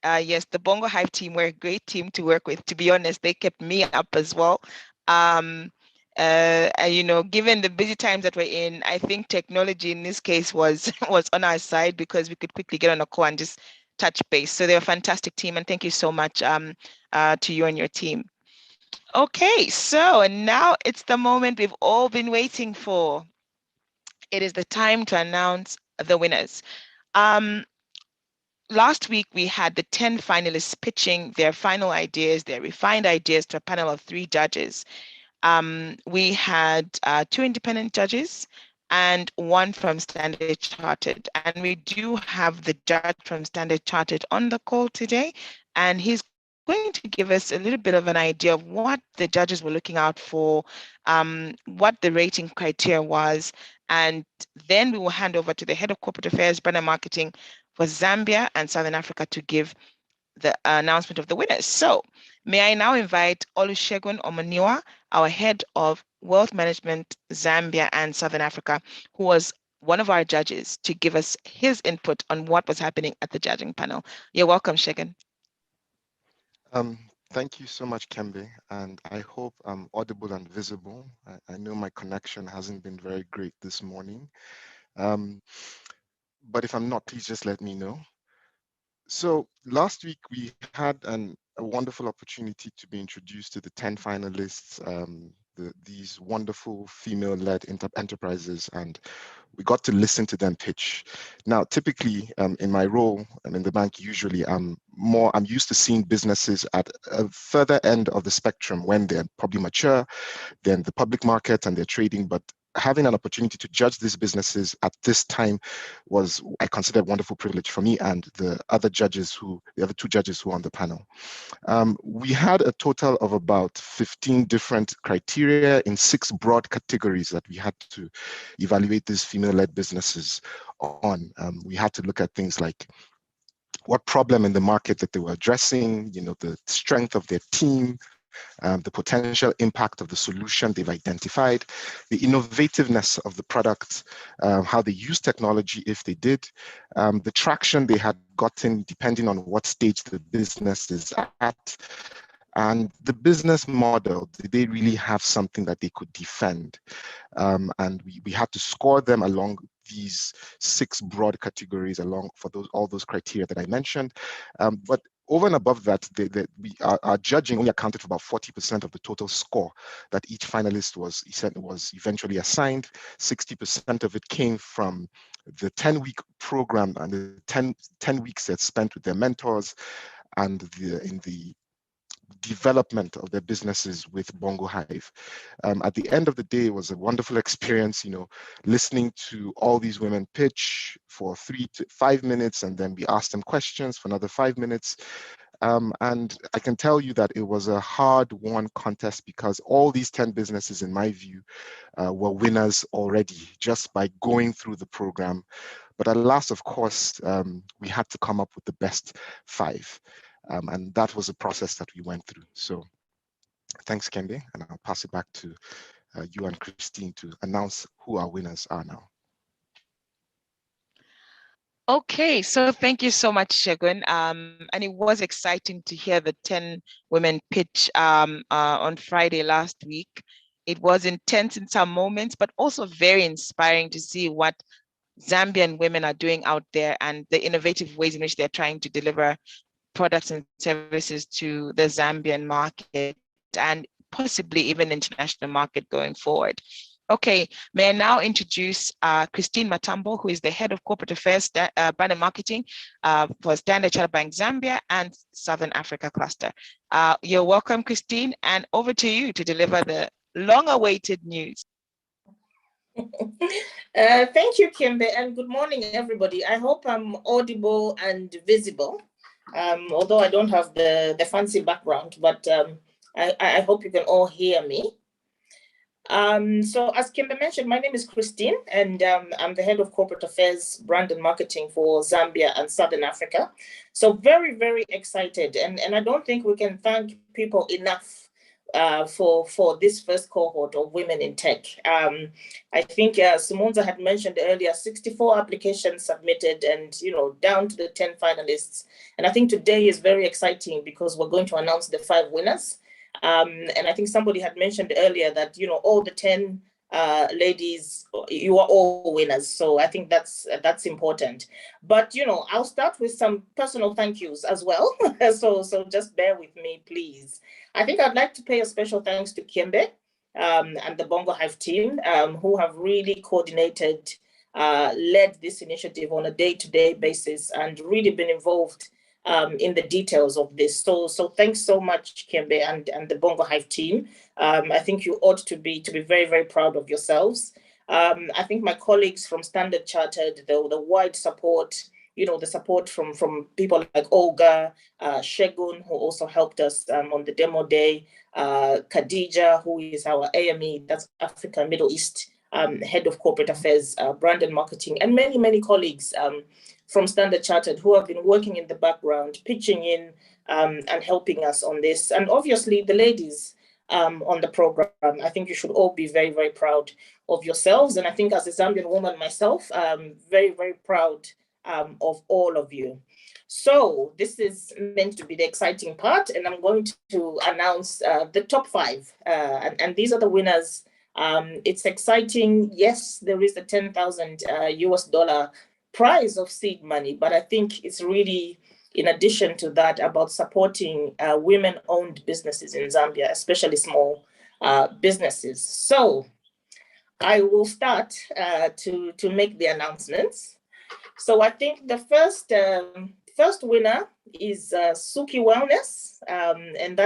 C: yes, the Bongo Hive team were a great team to work with. To be honest, they kept me up as well. You know, given the busy times that we're in, I think technology in this case was on our side because we could quickly get on a call and just touch base. So they're a fantastic team, and thank you so much to you and your team. Okay, so now it's the moment we've all been waiting for. It is the time to announce the winners. Last week, we had the 10 finalists pitching their final ideas, their refined ideas to a panel of 3 judges. We had 2 independent judges and 1 from Standard Chartered. And we do have the judge from Standard Chartered on the call today, and he's going to give us a little bit of an idea of what the judges were looking out for, what the rating criteria was, and then we will hand over to the head of corporate affairs, brand and marketing for Zambia and Southern Africa to give the announcement of the winners. So may I now invite Olusegun Omoniwa, our head of wealth management, Zambia and Southern Africa, who was one of our judges, to give us his input on what was happening at the judging panel. You're welcome, Shegun.
J: Thank you so much, KYEMBE, and I hope I'm audible and visible. I know my connection hasn't been very great this morning, but if I'm not, please just let me know. So last week we had an a wonderful opportunity to be introduced to the 10 finalists, these wonderful female-led enterprises, and we got to listen to them pitch. Now, typically in my role in the bank, usually I'm used to seeing businesses at a further end of the spectrum when they're probably mature, than the public market and they're trading, but having an opportunity to judge these businesses at this time was, I consider, a wonderful privilege for me and the other two judges who were on the panel. We had a total of about 15 different criteria in 6 broad categories that we had to evaluate these female-led businesses on. We had to look at things like what problem in the market that they were addressing, the strength of their team, the potential impact of the solution they've identified, the innovativeness of the product, how they use technology if they did, the traction they had gotten depending on what stage the business is at, and the business model. Did they really have something that they could defend? And we had to score them along these 6 broad categories for all those criteria that I mentioned. But over and above that, our judging only accounted for about 40% of the total score that each finalist was eventually assigned. 60% of it came from the 10-week program and the 10 weeks they spent with their mentors and in the development of their businesses with Bongo Hive. At the end of the day, it was a wonderful experience, listening to all these women pitch for 3 to 5 minutes, and then we asked them questions for another 5 minutes. And I can tell you that it was a hard-won contest because all these 10 businesses, in my view, were winners already just by going through the program. But at last, of course, we had to come up with the best 5. And that was a process that we went through. So thanks, KYEMBE, and I'll pass it back to you and Christine to announce who our winners are now.
C: Okay, so thank you so much, Segun. And it was exciting to hear the 10 women pitch on Friday last week. It was intense in some moments, but also very inspiring to see what Zambian women are doing out there and the innovative ways in which they're trying to deliver products and services to the Zambian market and possibly even international market going forward. Okay, may I now introduce Christine Matambo, who is the Head of Corporate Affairs, Brand and Marketing for Standard Chartered Bank Zambia and Southern Africa Cluster. You're welcome, Christine, and over to you to deliver the long-awaited news.
A: Thank you, KYEMBE, and good morning, everybody. I hope I'm audible and visible, although I don't have the fancy background, but I hope you can all hear me. So as KYEMBE mentioned, my name is Christine, and I'm the Head of Corporate Affairs, Brand and Marketing for Zambia and Southern Africa. So very, very excited. And I don't think we can thank people enough for this first cohort of women in tech. I think SIMUNZA had mentioned earlier, 64 applications submitted and, down to the 10 finalists. And I think today is very exciting because we're going to announce the 5 winners. And I think somebody had mentioned earlier that, all the 10 ladies, you are all winners. So I think that's important. But, I'll start with some personal thank yous as well. So just bear with me, please. I think I'd like to pay a special thanks to KYEMBE and the Bongo Hive team who have really coordinated, led this initiative on a day-to-day basis and really been involved in the details of this. So thanks so much, KYEMBE and the Bongo Hive team. I think you ought to be very, very proud of yourselves. I think my colleagues from Standard Chartered, the wide support, the support from people like OLGA, Segun, who also helped us on the demo day, Khadija, who is our AME, that's Africa, Middle East, Head of Corporate Affairs, Brand and Marketing, and many, many colleagues from Standard Chartered who have been working in the background, pitching in and helping us on this. And obviously the ladies on the program, I think you should all be very, very proud of yourselves. And I think as a Zambian woman myself, very, very proud of all of you. So this is meant to be the exciting part, and I'm going to announce the top 5. And these are the winners. It's exciting. Yes, there is the $10,000 US prize of seed money, but I think it's really
K: in addition to that, about supporting women-owned businesses in Zambia, especially small businesses. So I will start to make the announcements. So I think the first winner is Suki Wellness, and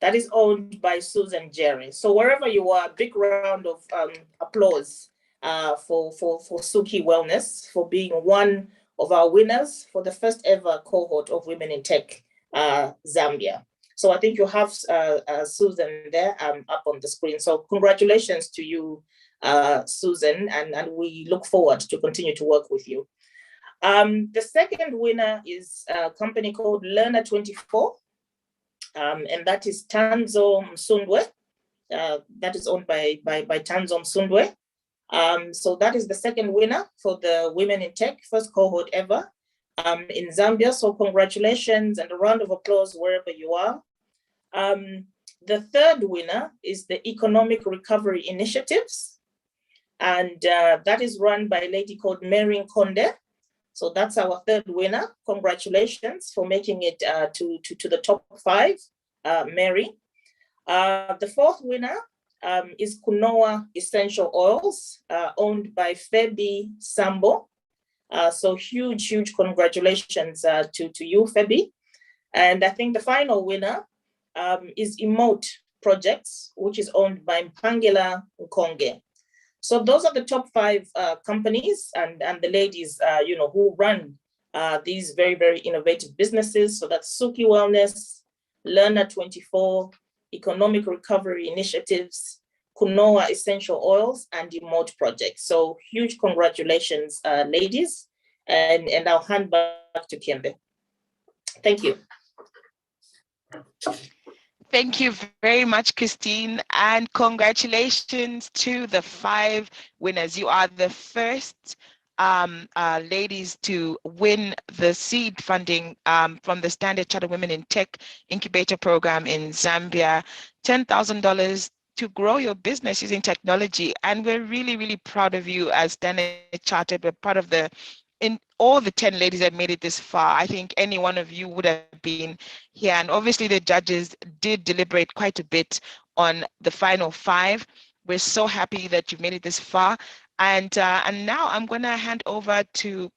K: that is owned by Susan Jerry. So wherever you are, a big round of applause for Suki Wellness for being one of our winners for the first ever cohort of Women in Tech Zambia. So I think you have Susan there up on the screen. So congratulations to you, Susan, and we look forward to continue to work with you. The second winner is a company called Learner24, and that is Tanzo Msundwe. That is owned by Tanzo Msundwe. So that is the second winner for the Women in Tech, first cohort ever in Zambia. So congratulations and a round of applause wherever you are. The third winner is the Economic Recovery Initiatives. And that is run by a lady called Mary Konde. So that's our third winner. Congratulations for making it to the top 5, Mary. The fourth winner is Kunoa Essential Oils, owned by Febi Sambo. So huge congratulations to you, Febi. And I think the final winner is Emote Projects, which is owned by Mpangela Nkonge. So those are the top 5 companies and the ladies, who run these very innovative businesses. So that's Suki Wellness, Learner24, Economic Recovery Initiatives, Kunoa Essential Oils, and Emote Project. So huge congratulations, ladies, and I'll hand back to KYEMBE. Thank you.
C: Thank you very much, Christine, and congratulations to the 5 winners. You are the first ladies to win the seed funding from the Standard Chartered Women in Tech Incubator Program in Zambia, $10,000 to grow your business using technology. And we're really proud of you as Standard Chartered. We're part of all the 10 ladies that made it this far. I think any one of you would have been here. And obviously the judges did deliberate quite a bit on the final 5. We're so happy that you've made it this far. And now I'm gonna hand over to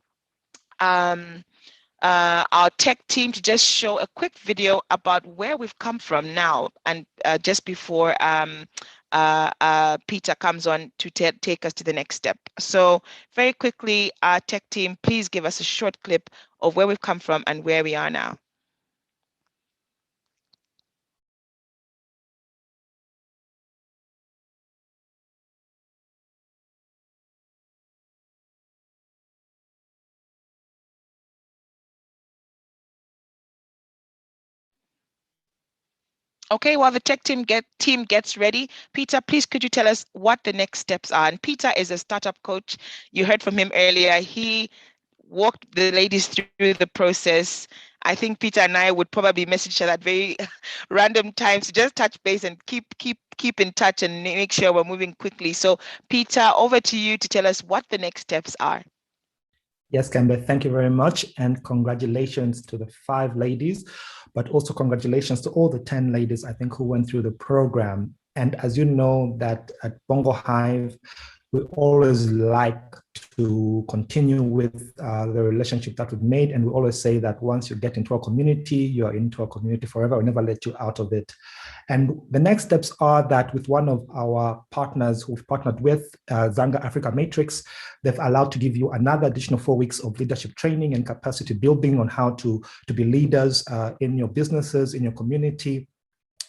C: our tech team to just show a quick video about where we've come from now, and just before Peter comes on to take us to the next step. So very quickly, our tech team, please give us a short clip of where we've come from and where we are now. Okay, while the tech team gets ready, Peter, please could you tell us what the next steps are? And Peter is a startup coach. You heard from him earlier. He walked the ladies through the process. I think Peter and I would probably message each other at very random times to just touch base and keep in touch and make sure we're moving quickly. So Peter, over to you to tell us what the next steps are.
F: Yes, KYEMBE, thank you very much. And congratulations to the 5 ladies, but also congratulations to all the 10 ladies, I think, who went through the program. And as you know, that at Bongo Hive, we always like to continue with the relationship that we've made. And we always say that once you get into a community, you're into a community forever. We'll never let you out of it. And the next steps are that with one of our partners who've partnered with, Zanga Africa Matrix, they've allowed to give you another additional 4 weeks of leadership training and capacity building on how to be leaders in your businesses, in your community.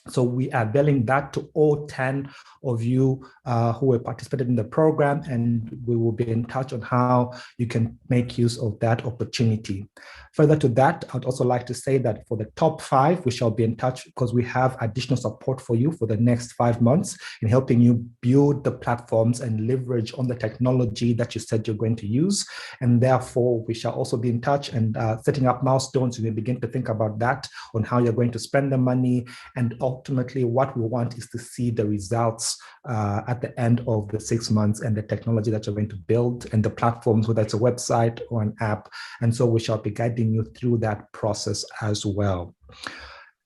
F: So we are billing that to all 10 of you who have participated in the program, and we will be in touch on how you can make use of that opportunity. Further to that, I'd also like to say that for the top 5, we shall be in touch because we have additional support for you for the next 5 months in helping you build the platforms and leverage on the technology that you said you're going to use. And therefore, we shall also be in touch and setting up milestones. You may begin to think about that, on how you're going to spend the money, and also ultimately what we want is to see the results at the end of the 6 months and the technology that you're going to build and the platforms, whether it's a website or an app. And so we shall be guiding you through that process as well.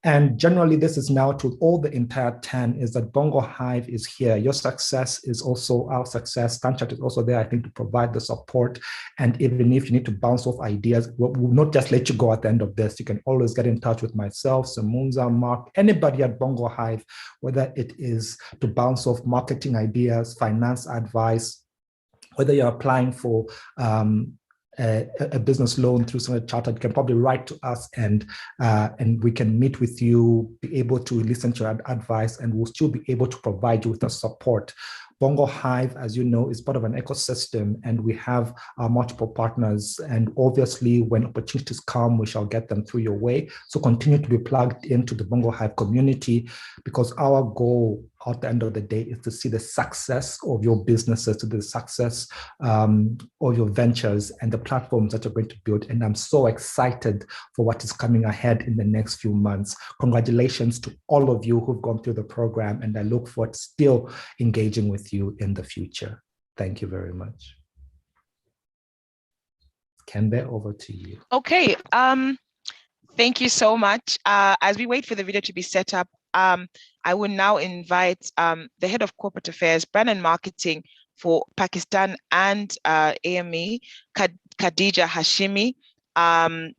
F: And generally, this is now to all the entire 10, is that Bongo Hive is here. Your success is also our success. Standard Chartered is also there, I think, to provide the support. And even if you need to bounce off ideas, we'll not just let you go at the end of this. You can always get in touch with myself, Simunza, Mark, anybody at Bongo Hive, whether it is to bounce off marketing ideas, finance advice, whether you're applying for a business loan through Standard Chartered, you can probably write to us and we can meet with you, be able to listen to your advice, and we'll still be able to provide you with the support. Bongo Hive, as you know, is part of an ecosystem, and we have multiple partners. And obviously, when opportunities come, we shall get them through your way. So continue to be plugged into the Bongo Hive community, because our goal at the end of the day is to see the success of your businesses, to the success of your ventures and the platforms that you're going to build. And I'm so excited for what is coming ahead in the next few months. Congratulations to all of you who've gone through the program, and I look forward to still engaging with you in the future. Thank you very much. KYEMBE, over to you.
C: Okay, thank you so much. As we wait for the video to be set up, I will now invite the head of corporate affairs, brand and marketing for Pakistan and AME, Khadija Hashimi.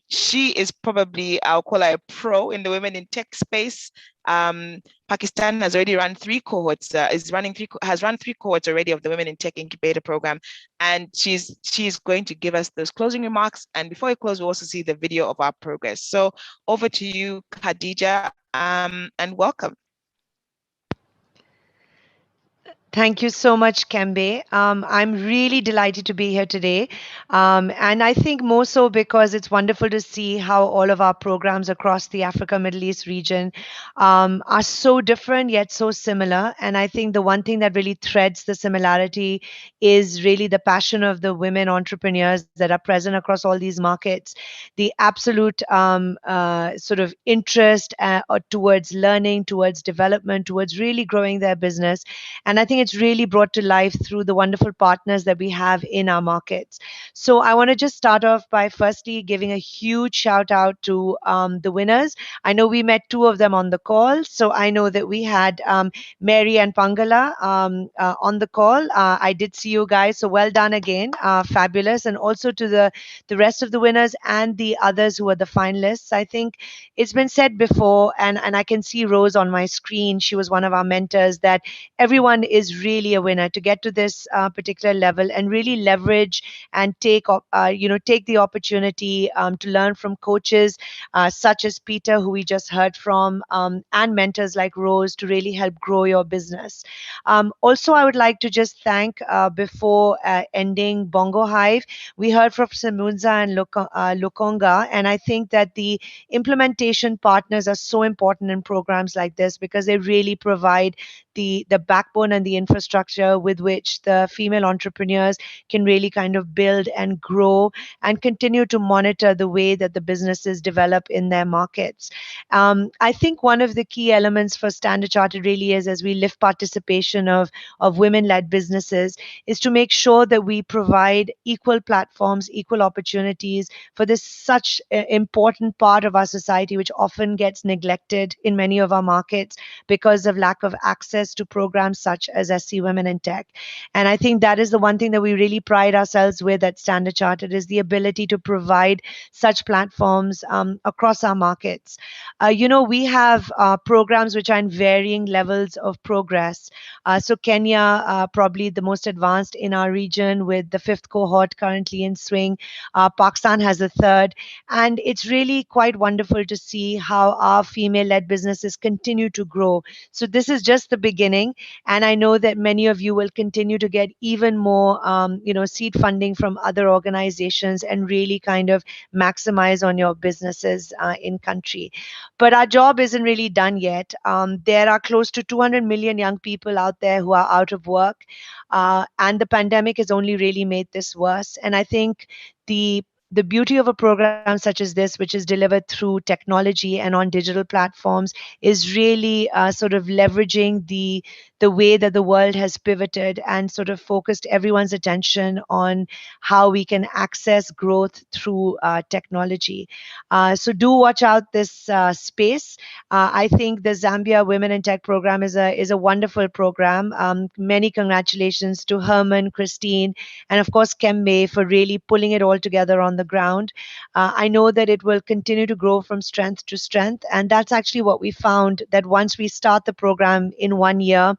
C: She is probably, I'll call her a pro in the women in tech space. Pakistan has already run 3 cohorts, has run 3 cohorts already of the Women in Tech Incubator Program. And she's going to give us those closing remarks. And before we close, we'll also see the video of our progress. So over to you, Khadija, and welcome.
L: Thank you so much, KYEMBE. I'm really delighted to be here today. And I think more so because it's wonderful to see how all of our programs across the Africa, Middle East region are so different yet so similar. And I think the one thing that really threads the similarity is really the passion of the women entrepreneurs that are present across all these markets, the absolute sort of interest towards learning, towards development, towards really growing their business. And I think it's really brought to life through the wonderful partners that we have in our markets. So I want to just start off by firstly giving a huge shout out to the winners. I know we met 2 of them on the call. So I know that we had Mary and Pangala on the call. I did see you guys. So well done again. Fabulous. And also to the rest of the winners and the others who are the finalists. I think it's been said before, and I can see Rose on my screen. She was one of our mentors, that everyone is really a winner to get to this particular level and really leverage and take the opportunity to learn from coaches such as Peter, who we just heard from, and mentors like Rose to really help grow your business. Also, I would like to just thank, before ending Bongo Hive, we heard from Simunza and LUKONGA, and I think that the implementation partners are so important in programs like this because they really provide the backbone and the infrastructure with which the female entrepreneurs can really kind of build and grow and continue to monitor the way that the businesses develop in their markets. I think one of the key elements for Standard Chartered really is, as we lift participation of women-led businesses, is to make sure that we provide equal platforms, equal opportunities for this such important part of our society, which often gets neglected in many of our markets because of lack of access to programs such as SC Women in Tech. And I think that is the one thing that we really pride ourselves with at Standard Chartered, is the ability to provide such platforms across our markets. We have programs which are in varying levels of progress. So Kenya, probably the most advanced in our region, with the 5th cohort currently in swing. Pakistan has a 3rd. And it's really quite wonderful to see how our female-led businesses continue to grow. So this is just the beginning. And I know that many of you will continue to get even more, seed funding from other organizations and really kind of maximize on your businesses in country. But our job isn't really done yet. There are close to 200 million young people out there who are out of work. And the pandemic has only really made this worse. And I think the the beauty of a program such as this, which is delivered through technology and on digital platforms, is really sort of leveraging the way that the world has pivoted and sort of focused everyone's attention on how we can access growth through technology. So do watch out this space. I think the Zambia Women in Tech program is a wonderful program. Many congratulations to Herman, Christine, and of course KYEMBE for really pulling it all together on the ground. I know that it will continue to grow from strength to strength, and that's actually what we found, that once we start the program in 1 year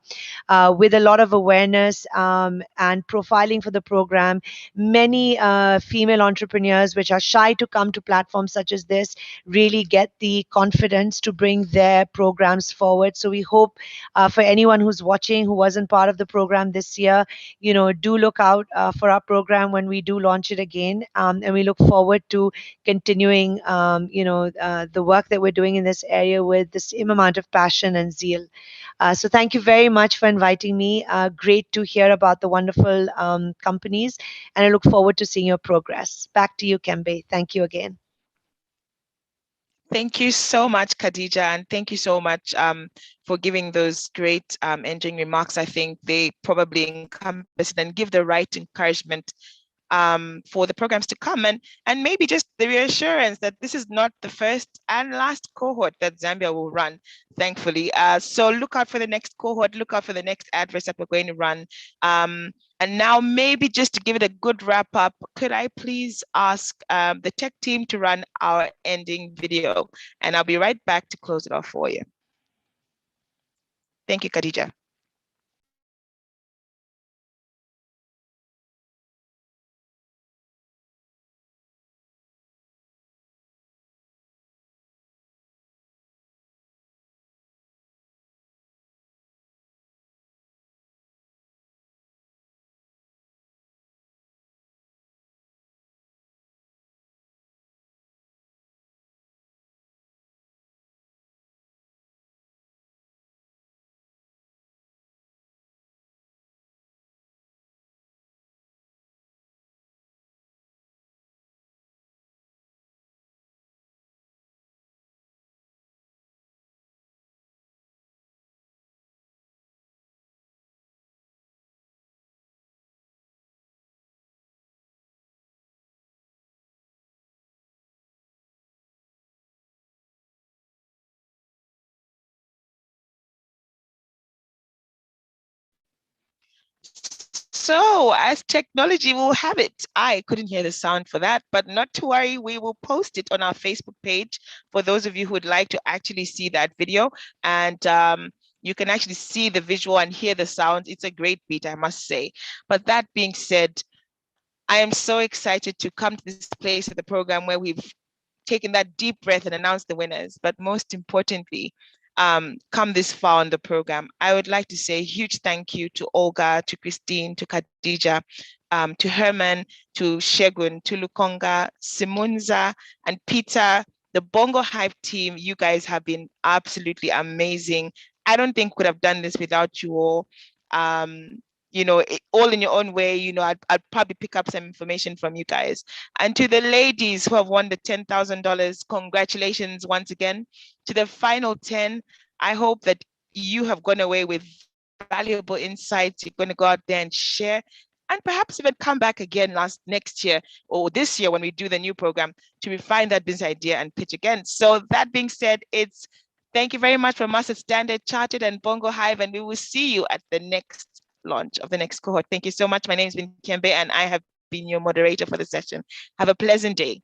L: with a lot of awareness and profiling for the program, many female entrepreneurs which are shy to come to platforms such as this really get the confidence to bring their programs forward. So we hope for anyone who's watching who wasn't part of the program this year, do look out for our program when we do launch it again. And we look forward to continuing, the work that we're doing in this area with the same amount of passion and zeal. So thank you very much for inviting me. Great to hear about the wonderful companies, and I look forward to seeing your progress. Back to you, KYEMBE. Thank you again.
C: Thank you so much, Khadija, and thank you so much for giving those great ending remarks. I think they probably encompass and give the right encouragement for the programs to come, and maybe just the reassurance that this is not the first and last cohort that Zambia will run, thankfully. So look out for the next cohort, look out for the next adverts that we're going to run. And now maybe just to give it a good wrap up, could I please ask the tech team to run our ending video, and I'll be right back to close it off for you. Thank you, Khadija. So as technology will have it, I couldn't hear the sound for that, but not to worry, we will post it on our Facebook page for those of you who would like to actually see that video. And you can actually see the visual and hear the sound. It's a great beat, I must say. But that being said, I am so excited to come to this place of the program where we've taken that deep breath and announced the winners. But most importantly, come this far on the program, I would like to say a huge thank you to Olga, to Christine, to Khadija, to Herman, to Shegun, to Lukonga, Simunza, and Peter, the Bongo Hype team. You guys have been absolutely amazing. I don't think we could have done this without you all. All in your own way, I'd probably pick up some information from you guys. And to the ladies who have won the $10,000, congratulations once again. To the final 10, I hope that you have gone away with valuable insights. You're going to go out there and share, and perhaps even come back again next year or this year when we do the new program to refine that business idea and pitch again. So that being said, thank you very much from us at Standard Chartered and Bongo Hive, and we will see you at the next launch of the next cohort. Thank you so much. My name has been KYEMBE, and I have been your moderator for the session. Have a pleasant day.